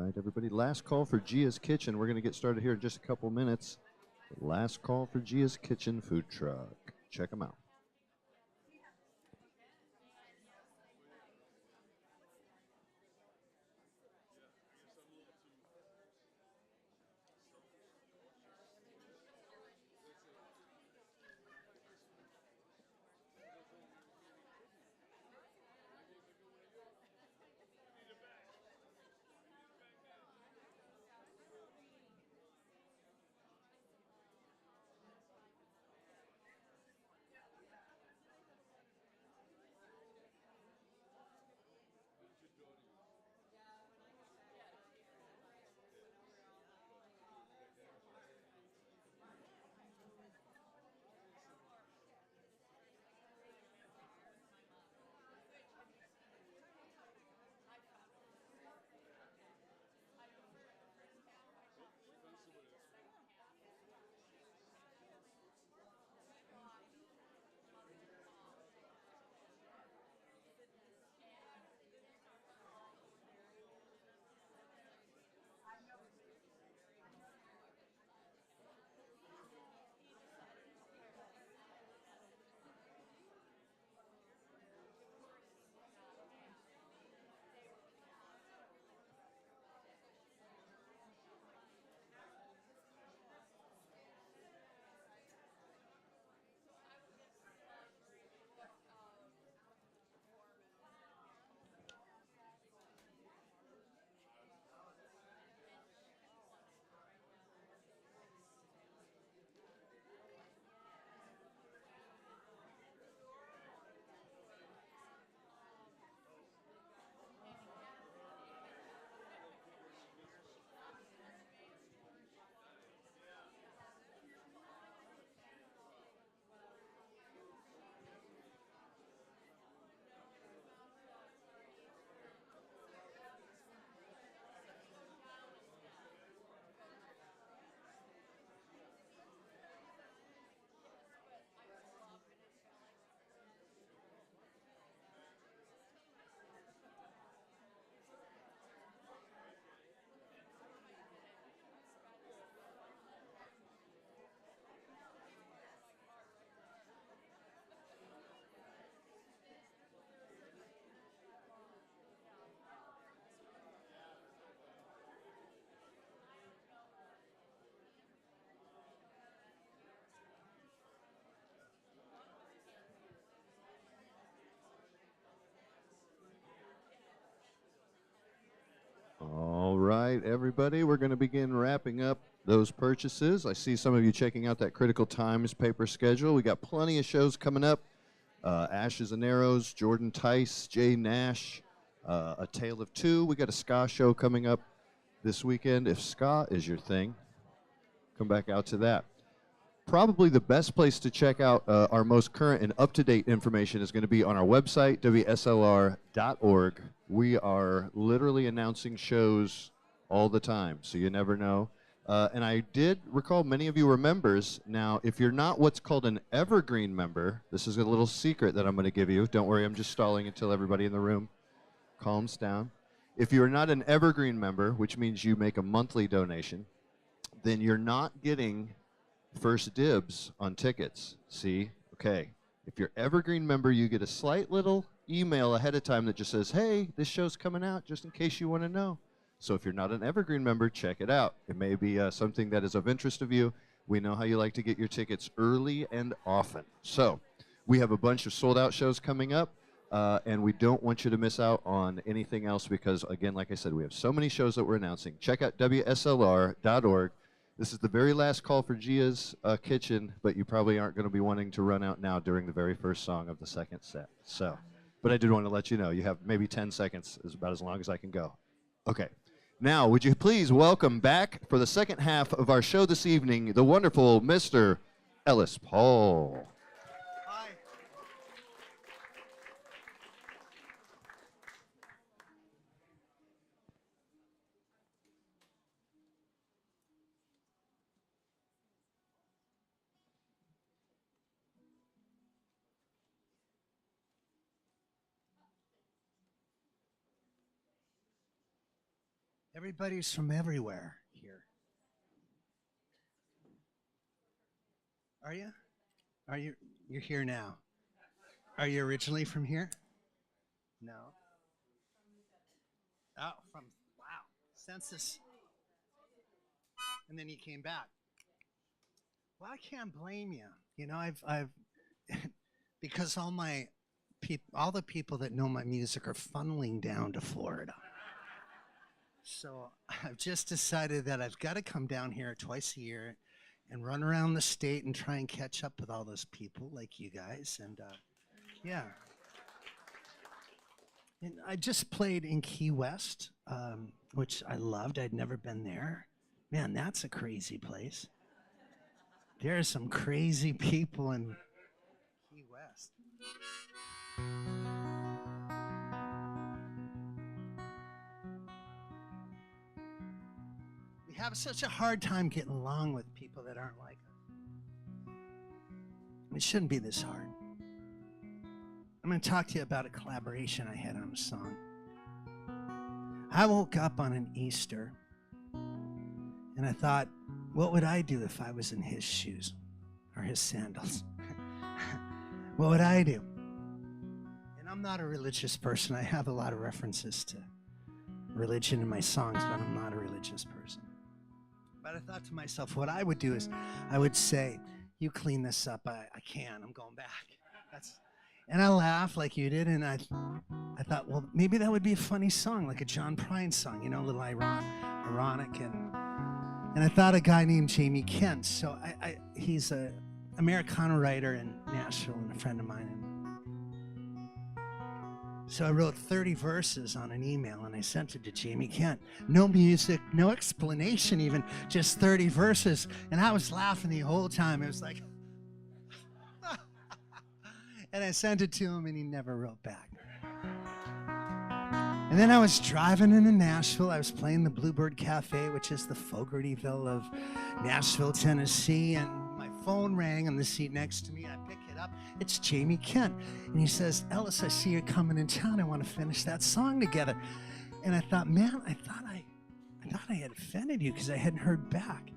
right, everybody. Last call for Gia's Kitchen. We're going to get started here in just a couple minutes. Last call for Gia's Kitchen food truck. Check them out. All right, everybody, we're going to begin wrapping up those purchases. I see some of you checking out that Critical Times paper schedule. We got plenty of shows coming up. Ashes and Arrows, Jordan Tice, Jay Nash, A Tale of Two. We got a ska show coming up this weekend. If ska is your thing, come back out to that. Probably the best place to check out our most current and up-to-date information is going to be on our website, wslr.org. We are literally announcing shows all the time, so you never know. And I did recall many of you are members. Now, if you're not what's called an evergreen member, this is a little secret that I'm going to give you. Don't worry, I'm just stalling until everybody in the room calms down. If you're not an evergreen member, which means you make a monthly donation, then you're not getting first dibs on tickets. See? Okay. If you're evergreen member, you get a slight little email ahead of time that just says, hey, this show's coming out, just in case you want to know. So if you're not an evergreen member, check it out. It may be something that is of interest of you. We know how you like to get your tickets early and often. So we have a bunch of sold-out shows coming up, and we don't want you to miss out on anything else because, again, like I said, we have so many shows that we're announcing. Check out wslr.org. This is the very last call for Gia's Kitchen, but you probably aren't going to be wanting to run out now during the very first song of the second set. So, but I did want to let you know, you have maybe 10 seconds, is about as long as I can go. Okay. Now, would you please welcome back for the second half of our show this evening, the wonderful Mr. Ellis Paul. Hi. Everybody's from everywhere here. Are you? You're here now. Are you originally from here? No. Oh, wow. Census. And then you came back. Well, I can't blame you. You know, I've because all the people that know my music are funneling down to Florida. So I've just decided that I've got to come down here twice a year and run around the state and try and catch up with all those people like you guys. And yeah. And I just played in Key West, which I loved. I'd never been there. Man, that's a crazy place. There are some crazy people in Key West. We have such a hard time getting along with people that aren't like us. It shouldn't be this hard. I'm going to talk to you about a collaboration I had on a song. I woke up on an Easter and I thought, what would I do if I was in his shoes or his sandals? What would I do? And I'm not a religious person. I have a lot of references to religion in my songs, but I'm not a religious person. But I thought to myself, what I would do is I would say, you clean this up. I can't. I'm going back. And I laughed like you did, and I thought, well, maybe that would be a funny song, like a John Prine song, you know, a little ironic. And I thought a guy named Jamie Kent. So he's an Americana writer in Nashville and a friend of mine. So I wrote 30 verses on an email, and I sent it to Jamie Kent. No music, no explanation even, just 30 verses. And I was laughing the whole time. It was like... And I sent it to him, and he never wrote back. And then I was driving into Nashville. I was playing the Bluebird Cafe, which is the Fogartyville of Nashville, Tennessee. And my phone rang on the seat next to me. I pick it up. It's Jamie Kent. And he says, Ellis, I see you're coming in town. I want to finish that song together. And I thought, man, I thought I had offended you because I hadn't heard back.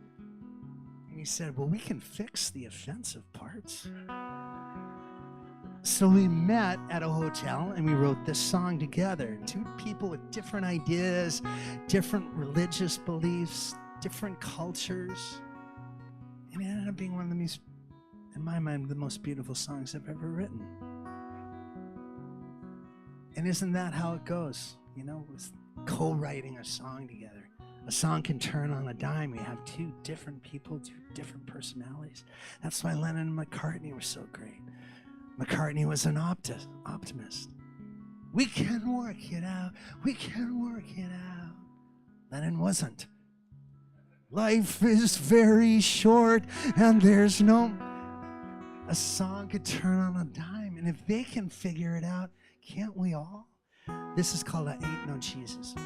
And he said, well, we can fix the offensive parts. So we met at a hotel and we wrote this song together. Two people with different ideas, different religious beliefs, different cultures. And it ended up being one of the most, in my mind, the most beautiful songs I've ever written. And isn't that how it goes? You know, with co-writing a song together. A song can turn on a dime. We have two different people, two different personalities. That's why Lennon and McCartney were so great. McCartney was an optimist. We can work it out. We can work it out. Lennon wasn't. Life is very short and there's no... A song could turn on a dime. And if they can figure it out, can't we all? This is called Ain't No Jesus.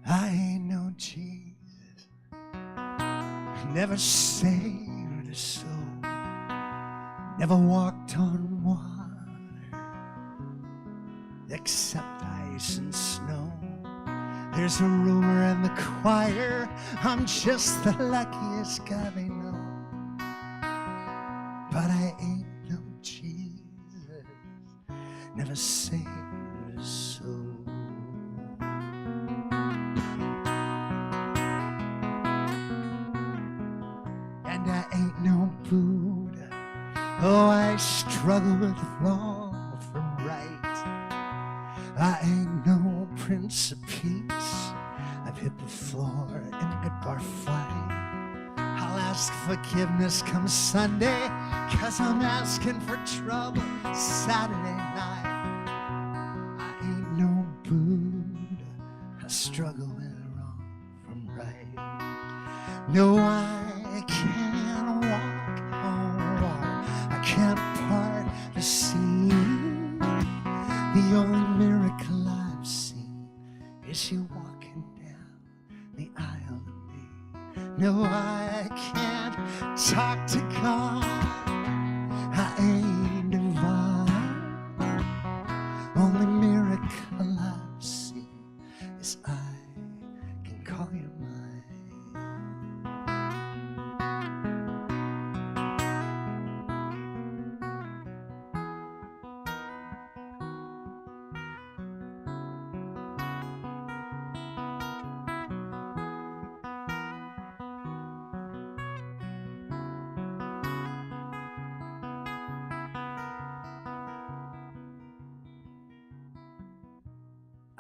I ain't no Jesus, never saved a soul, never walked on water, except ice and snow. There's a rumor in the choir, I'm just the luckiest guy they know. But I ain't no Jesus, never saved a soul. I ain't no Buddha. Oh, I struggle with wrong from right. I ain't no Prince of Peace. I've hit the floor in a good bar fight. I'll ask forgiveness come Sunday, 'cause I'm asking for trouble Saturday night. I ain't no Buddha. I struggle with wrong from right. No, I can't walk on water. I can't part the sea. The only miracle I've seen is you walk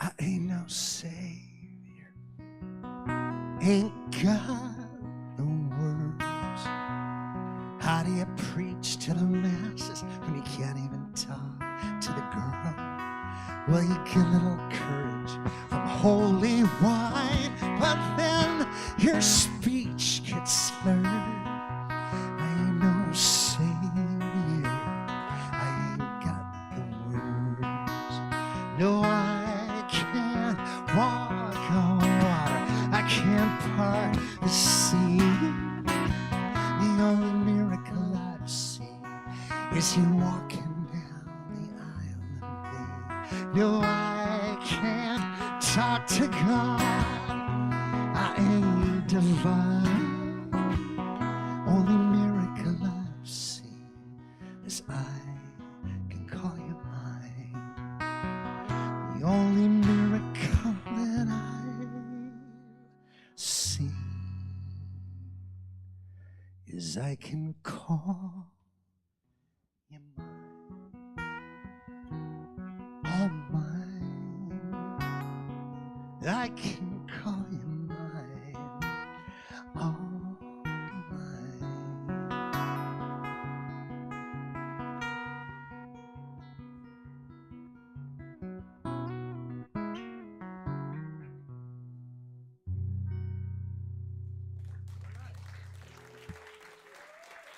I ain't no savior. Ain't got no words. How do you preach to the masses when you can't even talk to the girl? Well, you get a little courage from holy wine, but then your speech gets slurred. I ain't no savior. I ain't got the words. No, I can't walk on water. I can't part the sea. The only miracle I've seen is you walking down the aisle of me. No, I can't talk to God. I ain't divine. Only miracle I've seen is I can call you mine. The only miracle that I've seen is I can call you mine, all mine. I can call you mine, all mine.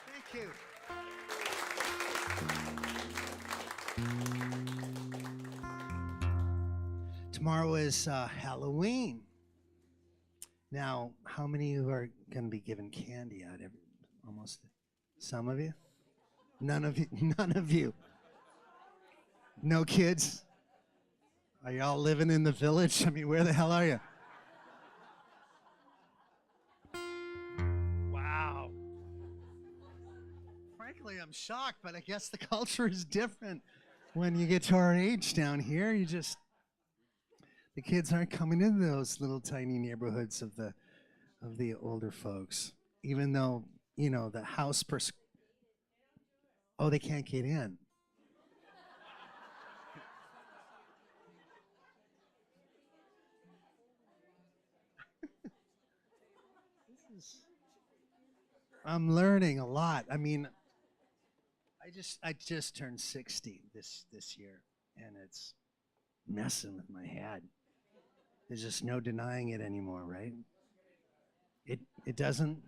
Thank you. Tomorrow is Halloween. Now, how many of you are going to be giving candy out? Almost. Some of you? None of you? None of you? No kids? Are y'all living in the village? I mean, where the hell are you? Wow. Frankly, I'm shocked, but I guess the culture is different when you get to our age down here. The kids aren't coming into those little tiny neighborhoods of the older folks, even though, you know, the house oh, they can't get in. I'm learning a lot. I mean, I just turned 60 this year, and it's messing with my head. There's just no denying it anymore, right? It doesn't.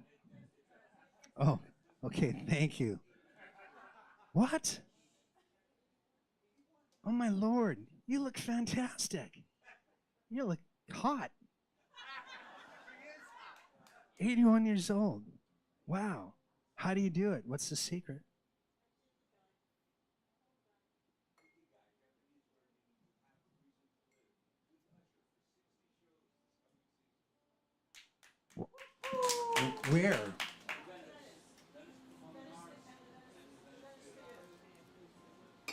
Oh, okay. Thank you. What? Oh my Lord, you look fantastic. You look hot. 81 years old. Wow. How do you do it? What's the secret? Where?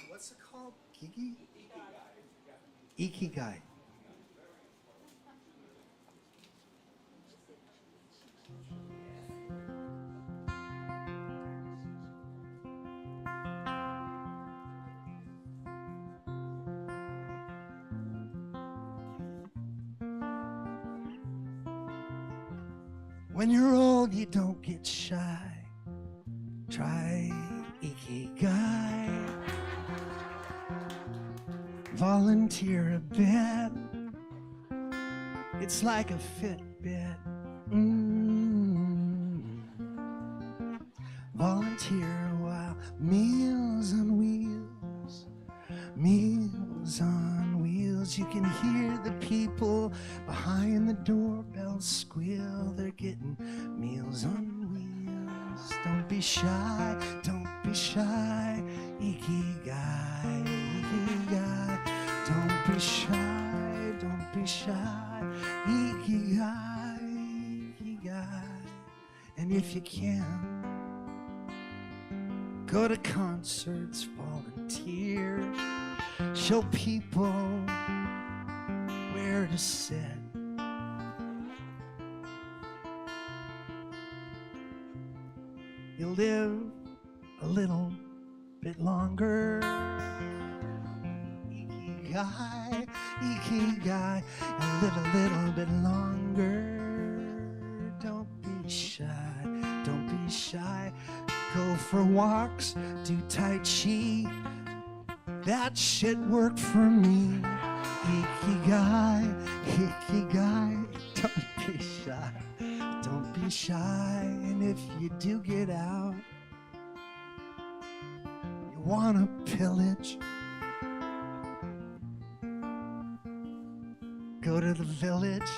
What's it called? Gigi? Ikigai. When you're old, you don't get shy. Try Ikigai. Volunteer a bit. It's like a Fitbit. Volunteer a while. Meals on wheels. Meals on wheels. You can hear the people behind the doorbell squeal. They're getting meals on wheels. Don't be shy. Don't be shy. Ikigai. Ikigai. Don't be shy. Don't be shy. Ikigai. Ikigai. And if you can, go to concerts, volunteer, show people where to sit. You'll live a little bit longer. Ikigai, Ikigai, and live a little bit longer. Don't be shy, don't be shy. Go for walks, do Tai Chi. That shit worked for me. Ikigai, Ikigai. Don't be shy, don't be shy. And if you do get out, you wanna pillage, go to the village.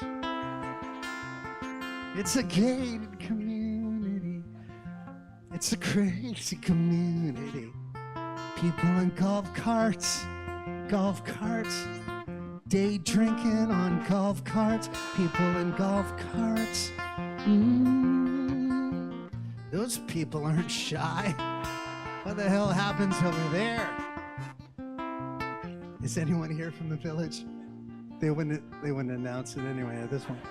It's a gated community. It's a crazy community. People in golf carts, day drinking on golf carts, people in golf carts. Those people aren't shy. What the hell happens over there? Is anyone here from the village? They wouldn't announce it anyway at this one.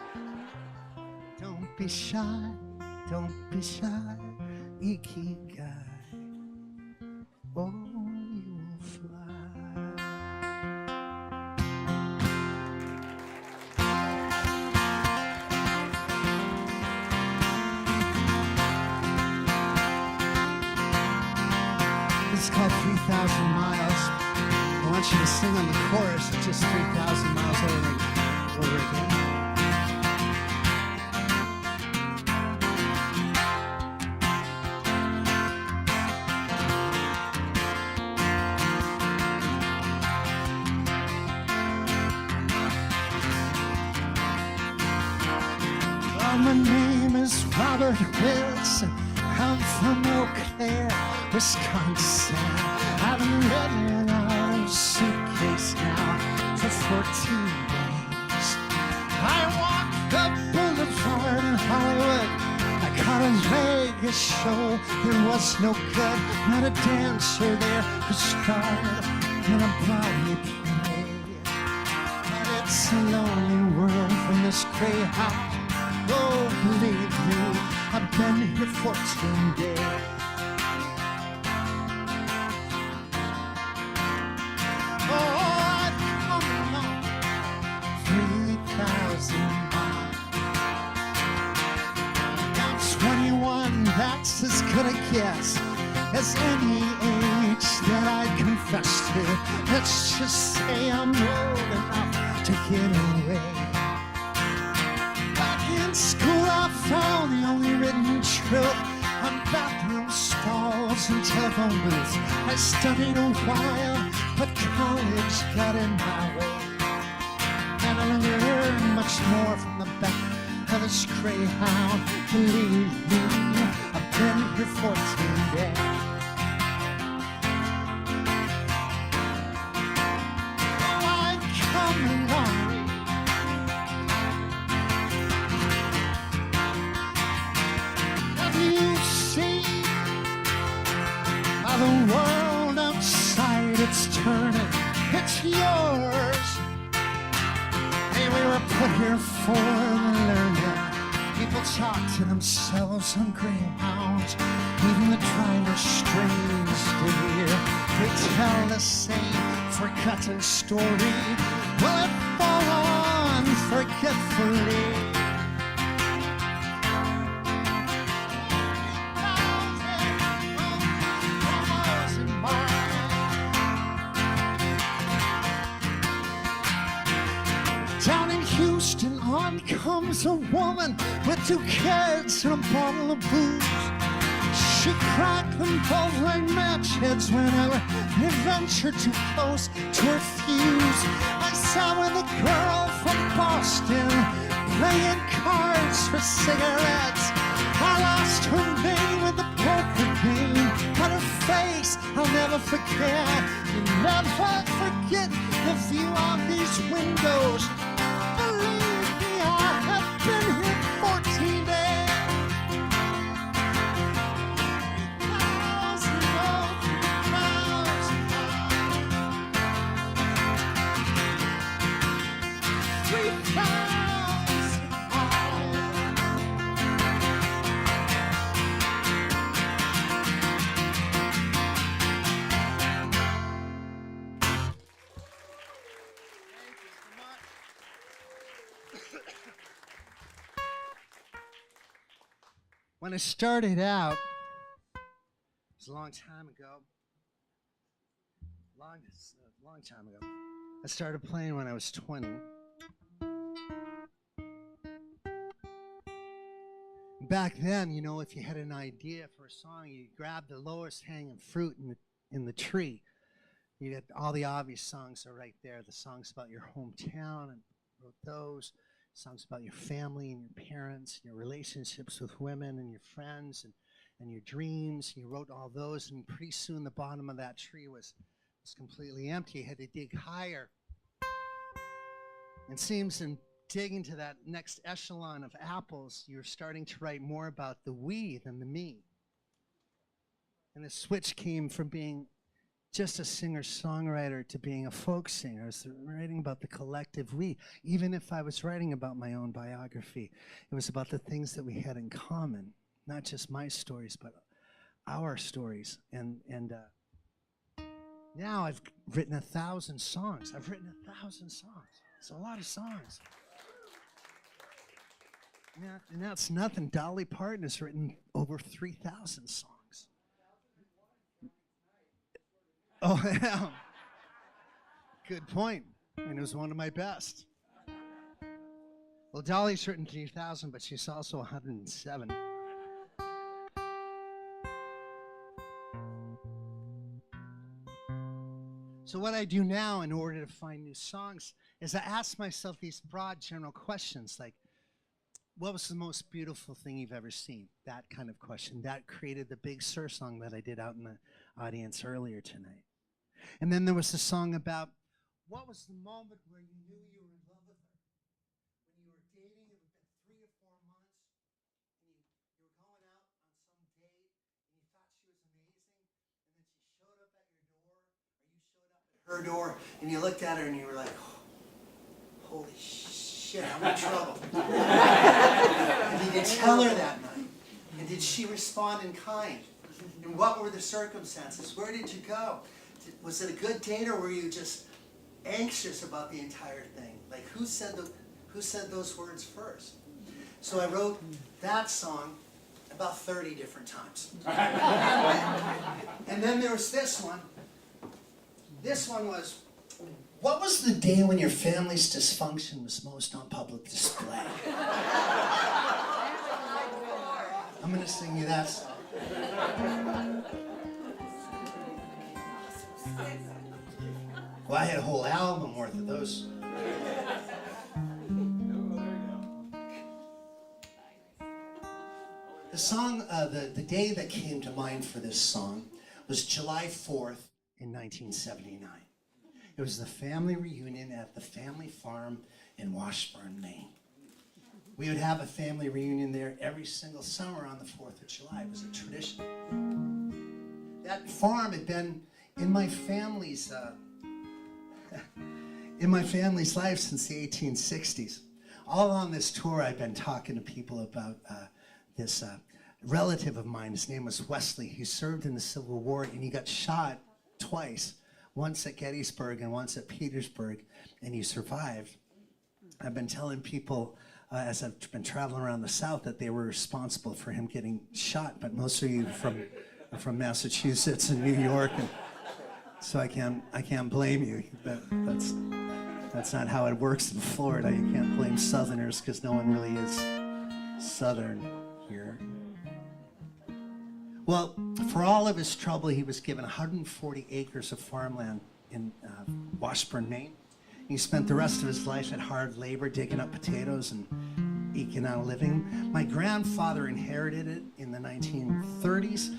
Don't be shy, don't be shy, Ikigai. Oh, you will fly. This is called 3,000 Miles. I want you to sing on the chorus, just 3,000 miles over again. My name is Robert Wilson. I'm from Eau Claire, Wisconsin. I've been living in our suitcase now for 14 days. I walked the boulevard in Hollywood. I caught a Vegas show. There was no good, not a dancer there who starred in a Broadway play. But it's a lonely world from this gray house. Oh, believe me, I've been here 14 days. Oh, I've come along 3,000 miles. I'm 21, that's as good a guess as any age that I confess to. Let's just say I'm old enough to get away. In school I found the only written truth on bathroom stalls and telephone booths. I studied a while, but college got in my way. And I learned much more from the back of this Greyhound. Believe me, I've been here 14 days. Oh, I come along. You see how the world outside it's turning, it's yours. Hey, we were put here for the learning. People talk to themselves on Greyhounds. Even the driver's strange to hear. They tell the same forgotten story. Will it fall on forgetfully? Down in Houston, on comes a woman with 2 kids and a bottle of booze. She cracked them both like match heads whenever they ventured too close to her fuse. I saw with a girl from Boston playing cards for cigarettes. I lost her name in the poker game, but her face I'll never forget. You never forget the view of these windows. Believe me, I have been here 14 days. 3,000 miles. 3,000 miles. When I started out, it was a long time ago. Long time ago. I started playing when I was 20. Back then, you know, if you had an idea for a song, you grabbed the lowest hanging fruit in the tree. You get all the obvious songs are right there. The songs about your hometown, and wrote those. Songs about your family and your parents, your relationships with women and your friends and your dreams. You wrote all those, and pretty soon the bottom of that tree was completely empty. You had to dig higher. It seems in digging to that next echelon of apples, you're starting to write more about the we than the me. And the switch came from being just a singer-songwriter to being a folk singer. I was writing about the collective we. Even if I was writing about my own biography, it was about the things that we had in common, not just my stories, but our stories. And now I've written 1,000 songs. I've written 1,000 songs. It's a lot of songs. And that's nothing. Dolly Parton has written over 3,000 songs. Oh, yeah. Good point. And it was one of my best. Well, Dolly's written 3,000, but she's also 107. So what I do now in order to find new songs is I ask myself these broad general questions like, what was the most beautiful thing you've ever seen? That kind of question. That created the Big Sur song that I did out in the audience earlier tonight. And then there was a song about what was the moment where you knew you were in love with her? When you were dating, it had been 3 or 4 months, and you were going out on some date, and you thought she was amazing, and then she showed up at your door, or you showed up at her door, and you looked at her and you were like, oh, holy shit, I'm in trouble. And did you tell her that night? And did she respond in kind? And what were the circumstances? Where did you go? Was it a good date, or were you just anxious about the entire thing? Like, who said those words first? So I wrote that song about 30 different times. And then there was this one. This one was, what was the day when your family's dysfunction was most on public display? I'm going to sing you that song. Well, I had a whole album worth of those. The song, the day that came to mind for this song was July 4th in 1979. It was the family reunion at the family farm in Washburn, Maine. We would have a family reunion there every single summer on the 4th of July. It was a tradition. That farm had been in my family's life since the 1860s. All on this tour, I've been talking to people about this relative of mine. His name was Wesley. He served in the Civil War, and he got shot twice, once at Gettysburg and once at Petersburg, and he survived. I've been telling people as I've been traveling around the South that they were responsible for him getting shot, but most of you from Massachusetts and New York, and so I can't blame you. That's not how it works in Florida. You can't blame Southerners because no one really is Southern here. Well, for all of his trouble, he was given 140 acres of farmland in Washburn, Maine. He spent the rest of his life at hard labor, digging up potatoes and eking out a living. My grandfather inherited it in the 1930s.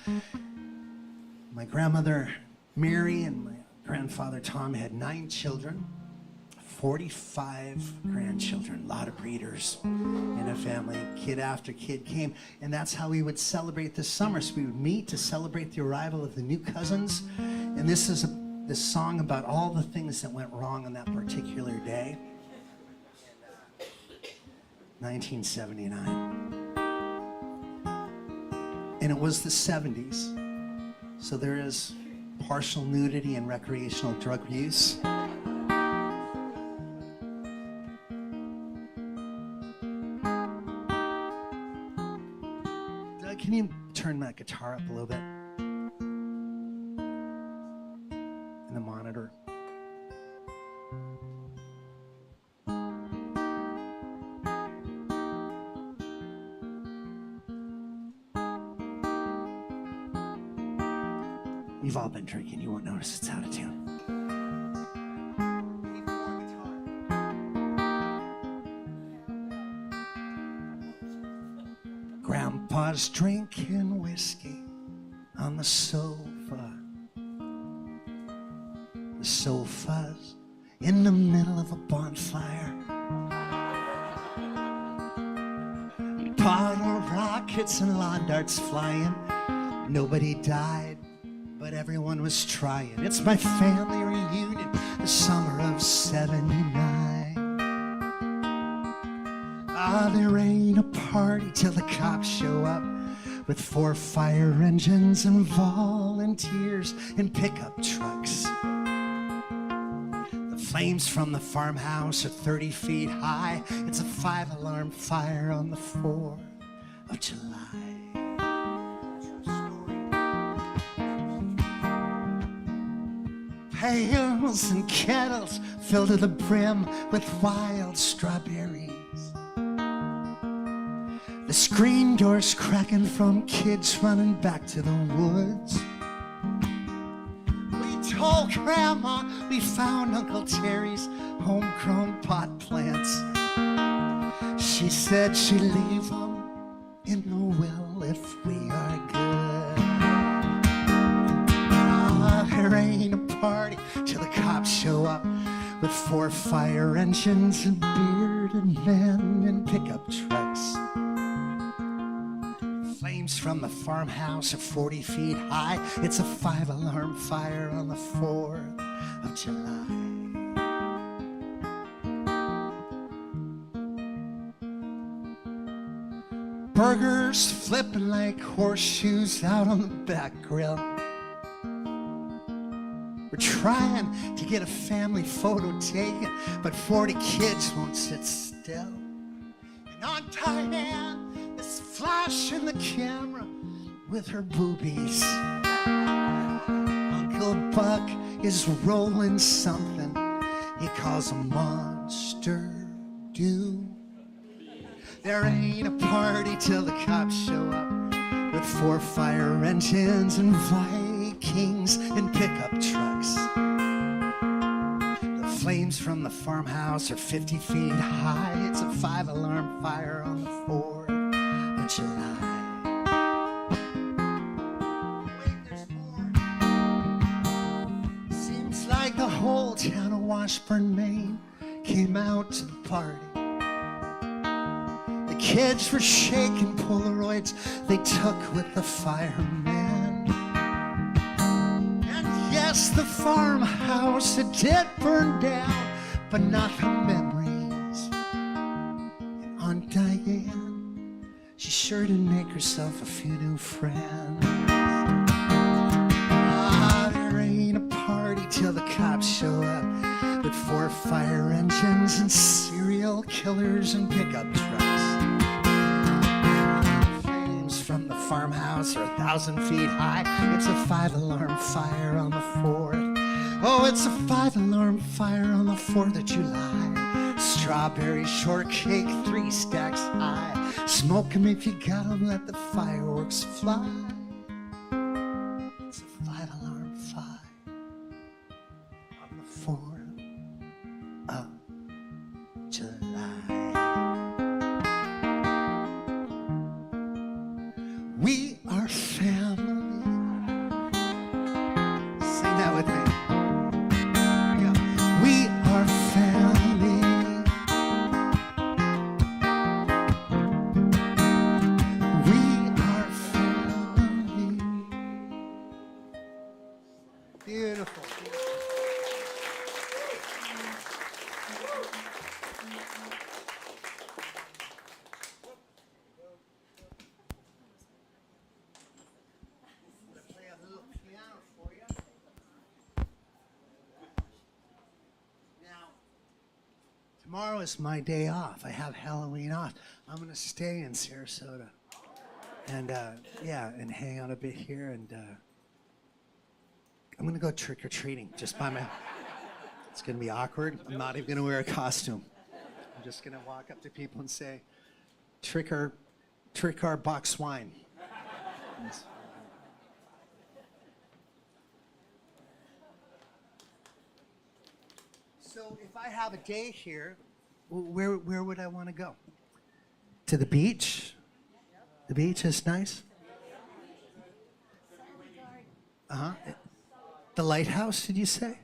My grandmother Mary and my grandfather Tom had 9 children, 45 grandchildren, a lot of breeders in a family. Kid after kid came, and that's how we would celebrate this summer. So we would meet to celebrate the arrival of the new cousins, and this is this song about all the things that went wrong on that particular day. 1979. And it was the 70s, so there is partial nudity and recreational drug use. Doug turn that guitar up a little bit. And the monitor. You've all been drinking, you won't notice it's out of tune. Grandpa's drinking whiskey on the sofa. The sofa's in the middle of a bonfire. Bottle rockets and lawn darts flying. Nobody died, but everyone was trying. It's my family reunion, the summer of '79. Ah, there ain't a party till the cops show up with 4 fire engines and volunteers in pickup trucks. The flames from the farmhouse are 30 feet high. It's a 5-alarm fire on the 4th of July. Pails and kettles filled to the brim with wild strawberries. The screen doors cracking from kids running back to the woods. We told Grandma we found Uncle Terry's homegrown pot plants. She said she'd leave them in the will if we are good. There ain't a party till the cops show up with 4 fire engines and bearded men in pickup trucks. Flames from the farmhouse are 40 feet high. It's a 5-alarm fire on the 4th of July. Burgers flipping like horseshoes out on the back grill. We're trying to get a family photo taken, but 40 kids won't sit still. And Aunt Diane is flashing the camera with her boobies. Uncle Buck is rolling something he calls a monster dew. There ain't a party till the cops show up with 4 fire engines and Vikings in pickup trucks. The flames from the farmhouse are 50 feet high. It's a 5-alarm fire on the 4th of July. Wait, there's more. Seems like the whole town of Washburn, Maine came out to the party. The kids were shaking Polaroids they took with the firemen. And yes, the farmhouse, it did burn down, but not the memories. And Aunt Diane, she sure did make herself a few new friends. Ah, there ain't a party till the cops show up with 4 fire engines and serial killers and pickup trucks. Flames from the farmhouse are 1,000 feet high. It's a 5-alarm fire on the 4th. Oh, it's a 5-alarm fire on the 4th of July. Strawberry shortcake 3 stacks high. Smoke 'em if you got 'em, let the fireworks fly. It's a 5-alarm fire on the 4th of July. We are family. Sing that with me. Here we go. We are family. We are family. Beautiful. Play a little piano for you. Now, tomorrow is my day off. I have Halloween off. I'm going to stay in Sarasota. and yeah, and hang out a bit here, and I'm gonna go trick or treating just by my. It's gonna be awkward. I'm not even gonna wear a costume. I'm just gonna walk up to people and say, trick our box wine. So if I have a day here, where would I want to go? To the beach? The beach is nice. Uh-huh. The lighthouse, did you say?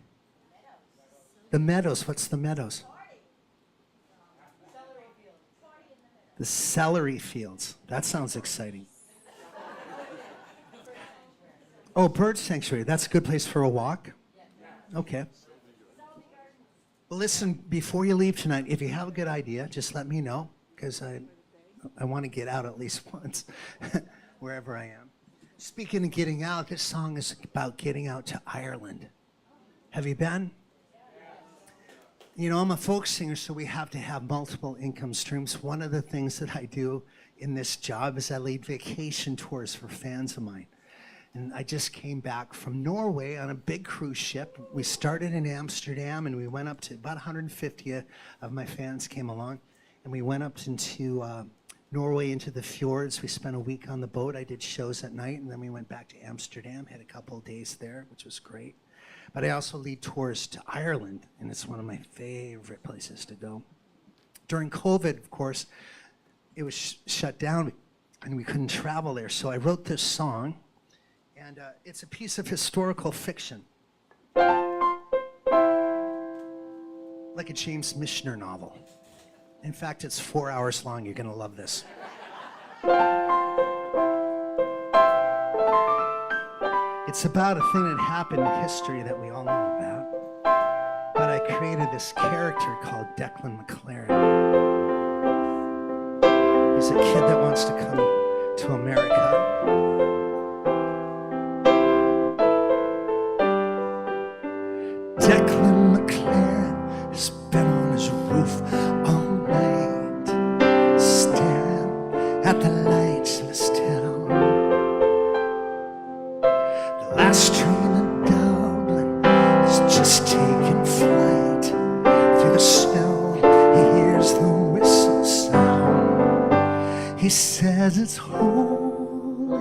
The meadows. What's the meadows? The celery fields. That sounds exciting. Oh, bird sanctuary. That's a good place for a walk. Okay. Well, listen, before you leave tonight, if you have a good idea, just let me know, because I want to get out at least once, wherever I am. Speaking of getting out, this song is about getting out to Ireland. Have you been? You know, I'm a folk singer, so we have to have multiple income streams. One of the things that I do in this job is I lead vacation tours for fans of mine. And I just came back from Norway on a big cruise ship. We started in Amsterdam, and we went up to about 150 of my fans came along. And we went up into Norway, into the fjords. We spent a week on the boat. I did shows at night, and then we went back to Amsterdam, had a couple of days there, which was great. But I also lead tours to Ireland, and it's one of my favorite places to go. During COVID, of course, it was shut down, and we couldn't travel there. So I wrote this song, and it's a piece of historical fiction, like a James Michener novel. In fact, it's 4 hours long. You're going to love this. It's about a thing that happened in history that we all know about. But I created this character called Declan McLaren. He's a kid that wants to come to America. Declan McLaren has been on his roof all night, staring at the lights of his town. The last train to Dublin is just taking flight. Through the snow, he hears the whistle sound. He says it's holy,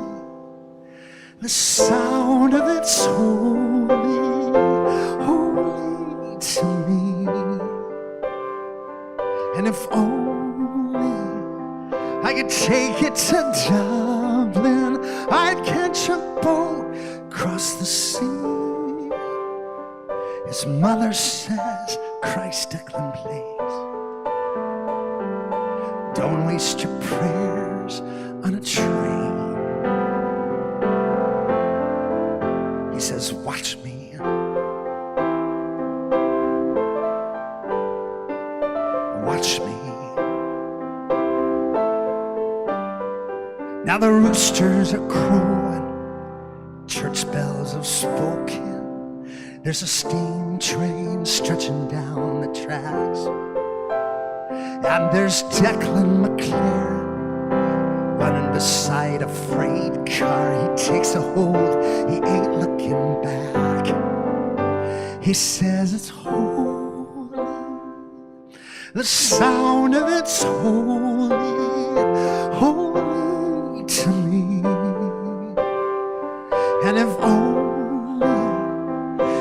the sound of it's holy, holy to me. And if only I could take it to Dublin, I'd catch a boat, cross the sea. His mother says, Christ, Declan, please, don't waste your prayers on a tree. He says, watch me. Watch me. Now the roosters are crowing, church bells have spoken. There's a steam train stretching down the tracks, and there's Declan McLaren running beside a freight car. He takes a hold, he ain't looking back. He says it's holy, the sound of it's holy, holy to me. And if only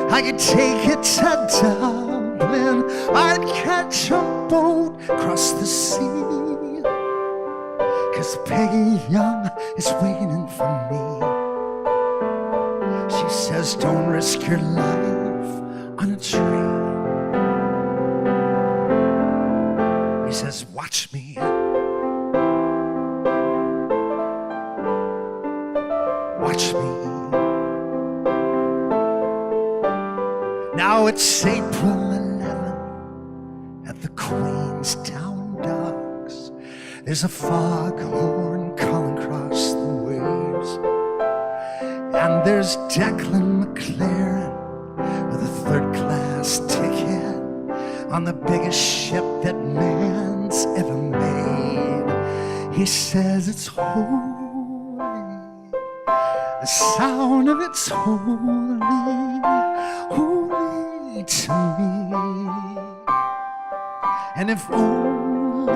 I could take it to Dublin, I'd catch a boat, cross the sea. 'Cause Peggy Young is waiting for me. She says, don't risk your life on a tree. He says, watch me. Watch me. Now it's April 11th at the Queenstown Docks. There's a foghorn calling across the waves, and there's Declan McLaren with a third-class ticket on the biggest ship that man's ever made. He says it's holy, The sound of it's holy, holy to me. And if only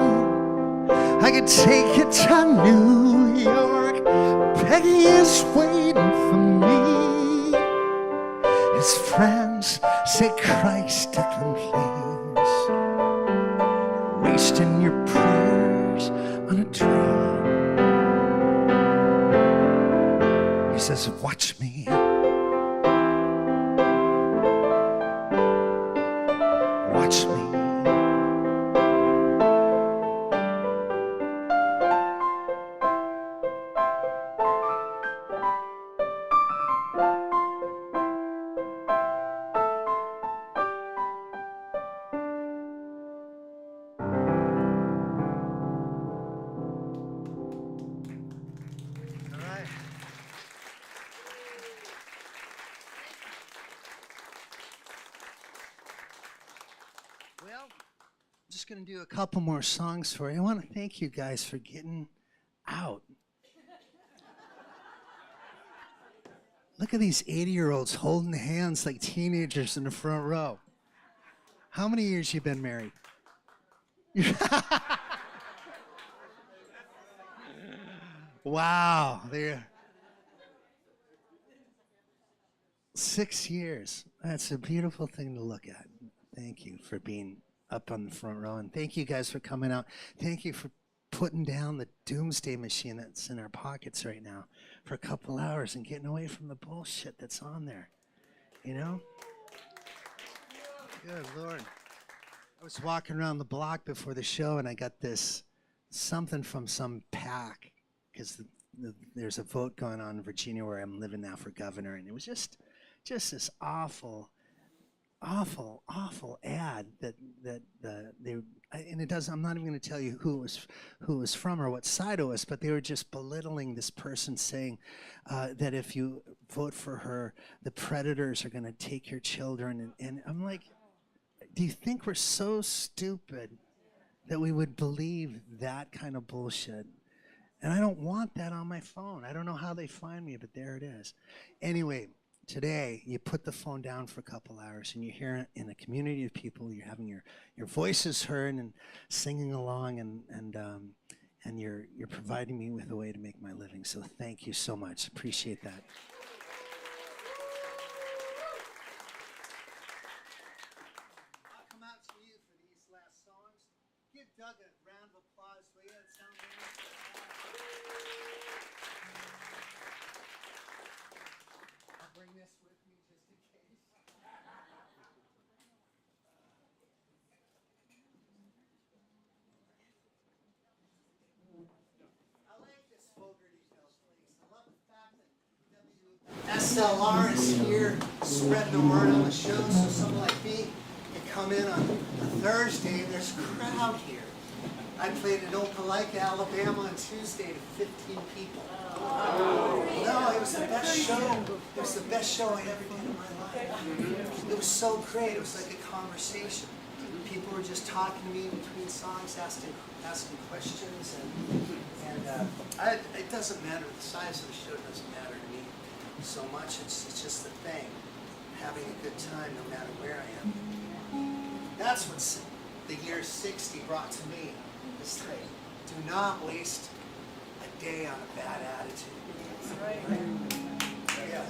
I could take it to New York, Peggy is waiting for me. His friends say Christ to please, wasting your prayers on a dream. He says, watch me. Watch me. Well, I'm just going to do a couple more songs for you. I want to thank you guys for getting out. Look at these 80-year-olds holding hands like teenagers in the front row. How many years you been married? Wow, they're 6 years. That's a beautiful thing to look at. Thank you for being up on the front row, and thank you guys for coming out. Thank you for putting down the doomsday machine that's in our pockets right now for a couple hours and getting away from the bullshit that's on there, you know? Good Lord. I was walking around the block before the show, and I got this something from some PAC, because there's a vote going on in Virginia where I'm living now for governor, and it was just this awful ad that they, and it does. I'm not even going to tell you who it was from or what side it was, but they were just belittling this person, saying that if you vote for her, the predators are going to take your children, and I'm like, do you think we're so stupid that we would believe that kind of bullshit? And I don't want that on my phone. I don't know how they find me, but there it is. Anyway, today, you put the phone down for a couple hours and you're here in a community of people, you're having your voices heard and singing along, and you're providing me with a way to make my living. So thank you so much. Appreciate that. I'll come out to you for these last songs. Give Doug a round of applause, will you? It sounds nice. I'll bring this with me just in case. I like this Fogartyville place. I love the fact that SLR is here, spreading the word on the show, so someone like me can come in on a Thursday and there's a crowd here. I played in Opelika, Alabama on Tuesday to 15 people. No, it was the best show. It was the best show I ever did in my life. It was so great. It was like a conversation. People were just talking to me between songs, asking questions, and it doesn't matter. The size of the show doesn't matter to me so much. It's just the thing, having a good time no matter where I am. That's what the year 60 brought to me. It's like, do not waste a day on a bad attitude. That's right. Yeah.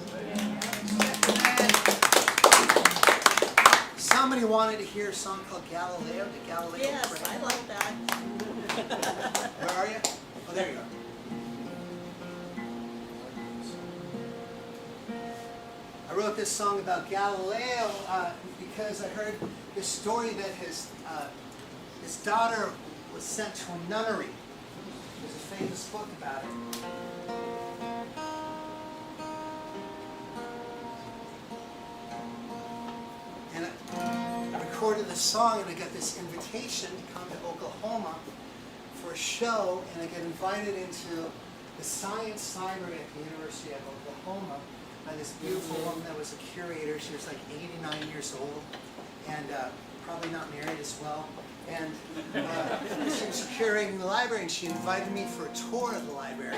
Somebody wanted to hear a song called Galileo. Did Galileo Yes, pray? I like that. Where are you? Oh, there you are. I wrote this song about Galileo because I heard this story that his daughter was sent to a nunnery. There's a famous book about it. And I recorded this song, and I got this invitation to come to Oklahoma for a show, and I got invited into the Science Library at the University of Oklahoma by this beautiful woman that was a curator. She was like 89 years old and probably not married as well. And she was curating the library, and she invited me for a tour of the library.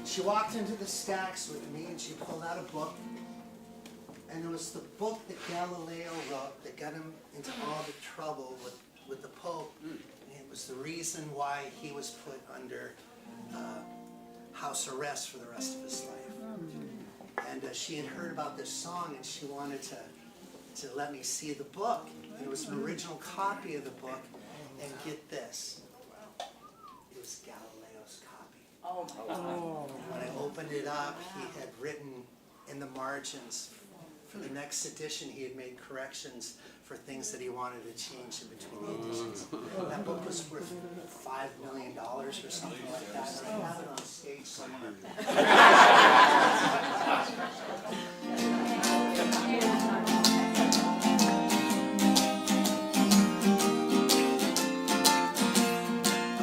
She walked into the stacks with me, and she pulled out a book. And it was the book that Galileo wrote that got him into all the trouble with the Pope. And it was the reason why he was put under house arrest for the rest of his life. And she had heard about this song, and she wanted to let me see the book. And it was an original copy of the book. And get this, it was Galileo's copy. Oh my God. And when I opened it up, he had written in the margins, for the next edition, he had made corrections for things that he wanted to change in between the editions. That book was worth $5 million or something like that, and I have it on stage somewhere. I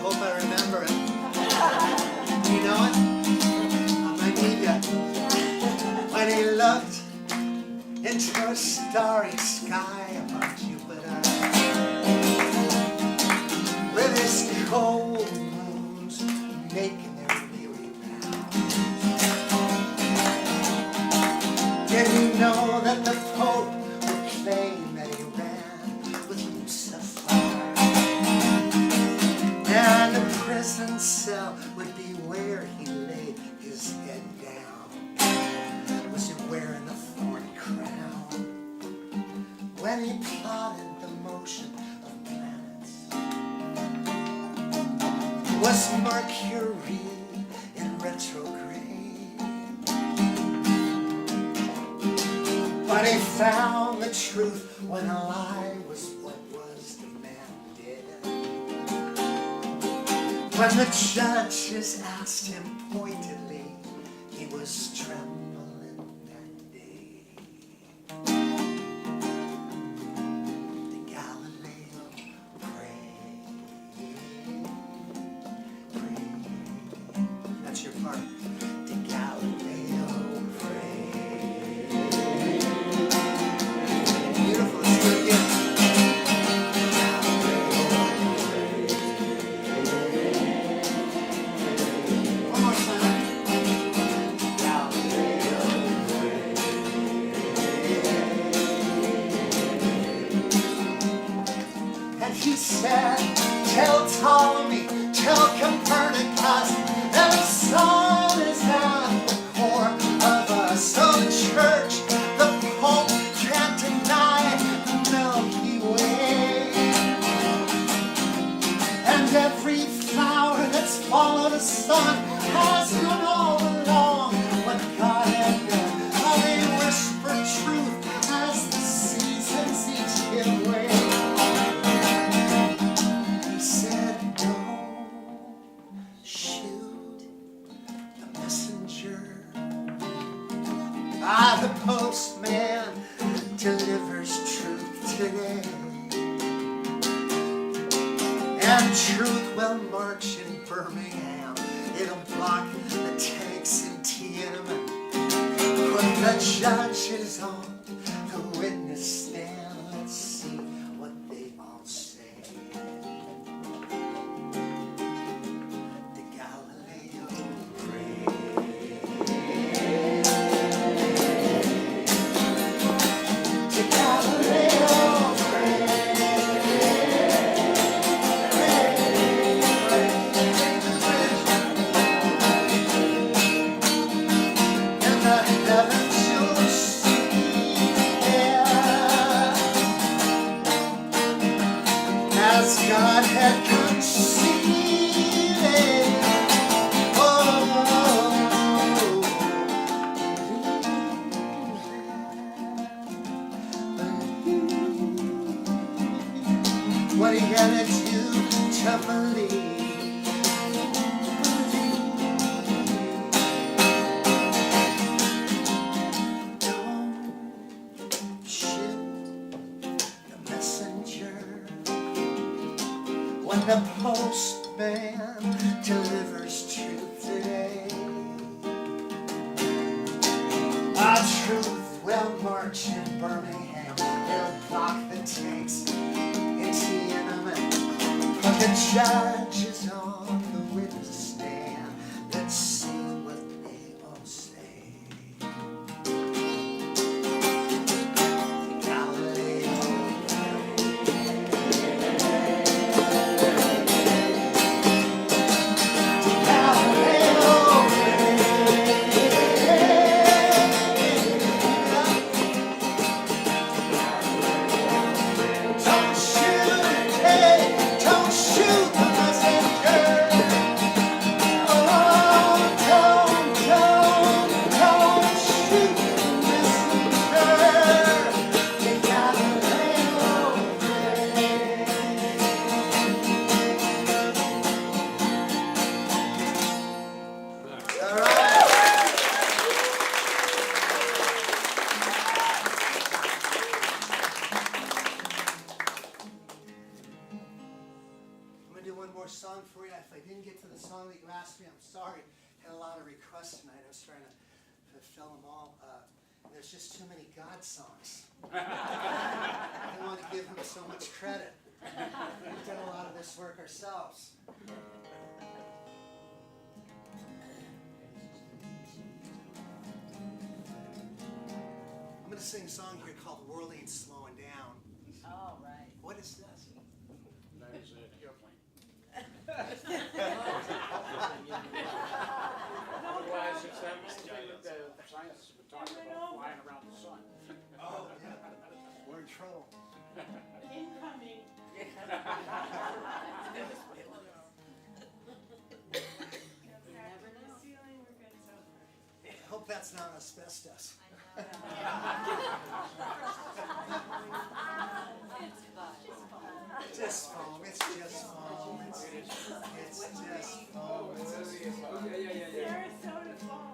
hope I remember it. You know it? I might need ya. When he looked into a starry sky above Jupiter, with his cold moons making their weary rounds, did he know that the Pope would claim that he ran with Lucifer, and the prison cell would be where he laid his head down? Was he wearing the thorny crown when he plotted the motion of planets? Was Mercury in retrograde? But he found the truth when a lie was what was demanded. When the judges asked him pointedly, he was trembling that day. The Galileo prayed. That's your part. The Galileo prayed. Beautiful. Let's do it again. One more time. Galileo prayed. And he said, tell Ptolemy, tell Copernicus, that the sun is at the core of us. So the church, the Pope, can't deny the Milky Way. And every flower that's followed the sun has known all along what God had done. How they whisper truth as the seasons each give way. He said, don't shoot the messenger. The postman delivers truth today. And truth will march in Birmingham. It'll block the tanks in Tiananmen. Put the judges on the witness stand. Let's see what they all say. The Galileo prayed. The Galileo and the heavens you'll see, as God had conceived it. What are you gonna do to believe? Don't shoot the messenger when the postman delivers truth today. Our truth will march in Birmingham. It'll block the tanks in Tiananmen. the judge is on the witness stand. Let's see what they all say. Galileo, don't shoot, hey, don't shoot the messenger. Oh, don't shoot the messenger. You gotta lay low. All right. I'm gonna do one more song for you. If I didn't get to the song that you asked me, I'm sorry. Had a lot of requests tonight. I was trying to fulfill them all. There's just too many God songs. I don't want to give him so much credit. We've done a lot of this work ourselves. I'm gonna sing a song here called "The World Ain't Slowing Down." All right. What is this? That is an airplane. Otherwise, it's that thing that the scientists have been talking about, flying around the sun. Oh, yeah. We're in trouble. Incoming. Never know. The ceiling, we're good so far. I hope that's not asbestos. Just foam. It's just foam. It's just foam. Sarasota foam.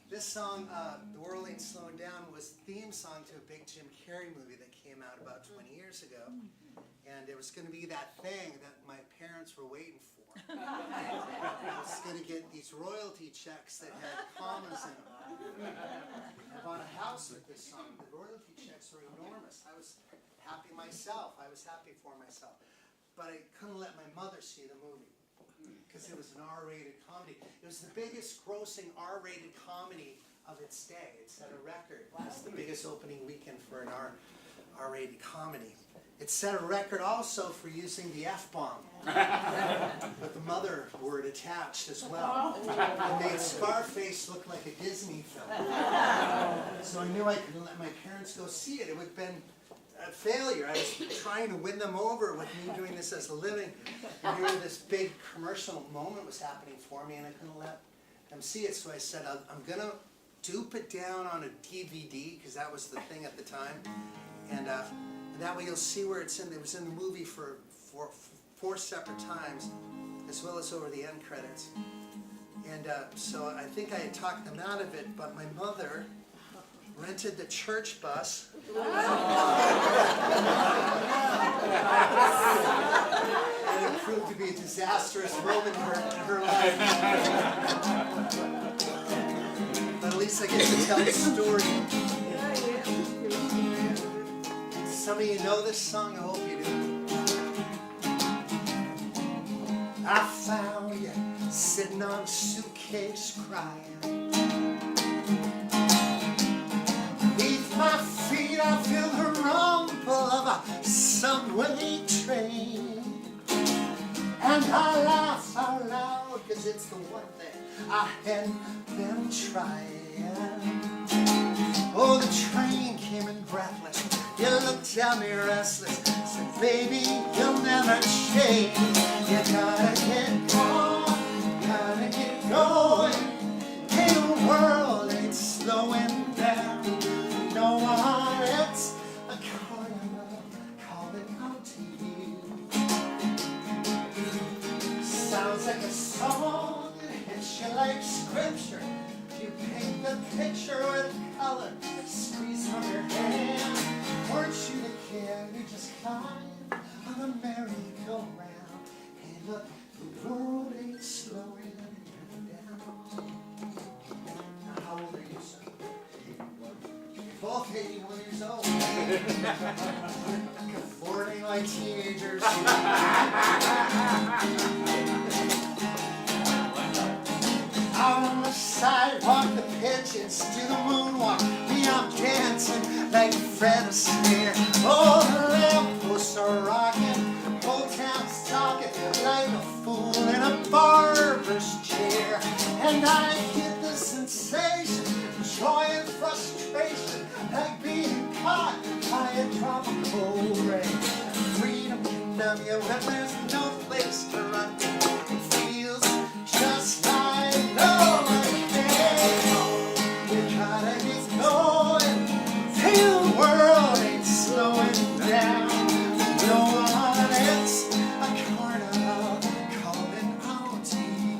This song, "The World Ain't Slowing Down," was the theme song to a big Jim Carrey movie that came out about 20 years ago. And it was going to be that thing that my parents were waiting for. I was going to get these royalty checks that had commas in them. I bought a house with this song. The royalty checks were enormous. I was happy myself. I was happy for myself. But I couldn't let my mother see the movie because it was an R-rated comedy. It was the biggest grossing R-rated comedy of its day. It set a record. It was the biggest opening weekend for an R-rated comedy. It set a record also for using the F-bomb with the mother word attached as well. It made Scarface look like a Disney film. So I knew I couldn't let my parents go see it. It would have been a failure. I was trying to win them over with me doing this as a living. And here this big commercial moment was happening for me and I couldn't let them see it. So I said, I'm going to dupe it down on a DVD because that was the thing at the time. And that way you'll see where it's in. It was in the movie for four separate times, as well as over the end credits. And so I think I had talked them out of it, but my mother rented the church bus. And it proved to be a disastrous moment in her life. But at least I get to tell the story. Some of you know this song, I hope you do. I found you sitting on a suitcase crying. Beneath my feet I feel the rumble of a subway train. And I laugh out loud cause it's the one thing I hadn't been trying. Oh, the train came in breathless. You looked at me restless. Said, baby, you'll never change. You gotta get on, gotta get going. Hey, the world ain't slowing down. No one else calling out to you. Sounds like a song that hits you like scripture. You paint the picture with color, squeeze from your hand. Weren't you the kid who just climbed on the merry-go-round? Hey, look, the world ain't slowing down. 81 years old. Cavorting like teenagers. Out on the sidewalk, the pigeons do the moonwalk. We are dancing like Fred Astaire. Oh, the lampposts are rocking, whole town's talking like a fool in a barber's chair. And I get the sensation, joy and frustration, like being caught by a tropical ray. Freedom can numb you when there's no place to run. It feels just like no day. You gotta get going, till the world ain't slowing down. No one, it's a carnival calling out to you.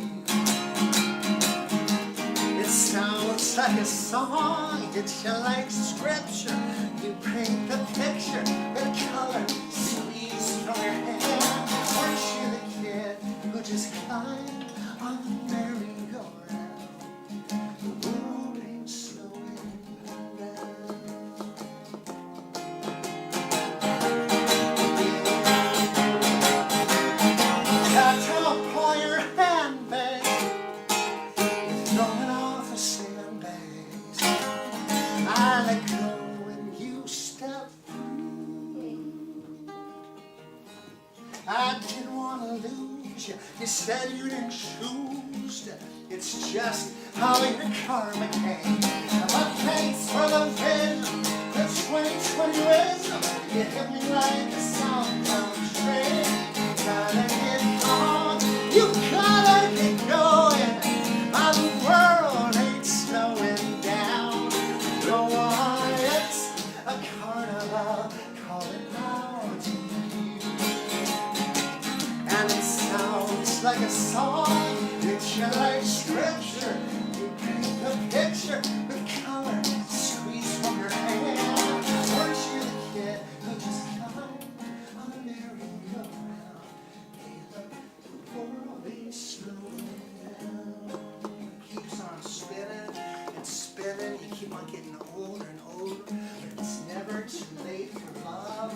It sounds like a song, it's like scripture. You paint the picture, the color squeeze from your hand. Weren't you the kid who just climbed on the merry-go-round? The world ain't slowing down. Don't pull your handbag, you're throwing off the sandbags. I let go when you step through. I didn't want to lose you. You said you didn't choose to. It's just how your karma came. But thanks for the vision, the 2020 wisdom. You hit me like a southbound train. Gotta get on, you gotta get going. The world ain't slowing down. No one, it's a carnival calling out to you. And it sounds like a song, it's like scripture. You paint the picture with color squeezed from your hand. Weren't you the kid who just climbed on the merry-go-round? Hey, look, the world ain't slowing down. It keeps on spinning and spinning. You keep on getting older and older. But it's never too late for love.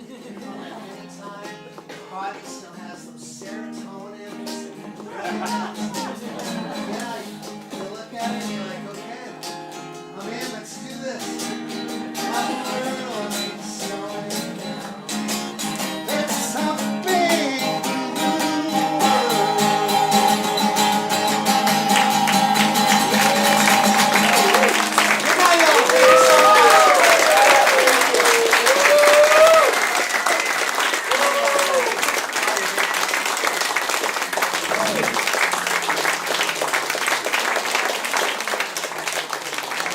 You can call it anytime. Your body still has those serotonins. Yeah, you look at it and you're like, okay, I'm in, let's do this. The world ain't slowing down. It's a big blue world. Good night, y'all. Thank you so much.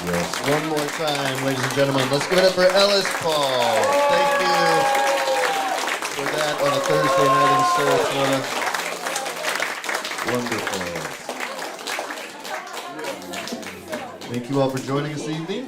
Yes, one more time, ladies and gentlemen. Let's give it up for Ellis Paul. Thank you for that on a Thursday night in Sarasota. Wonderful. Thank you all for joining us this evening.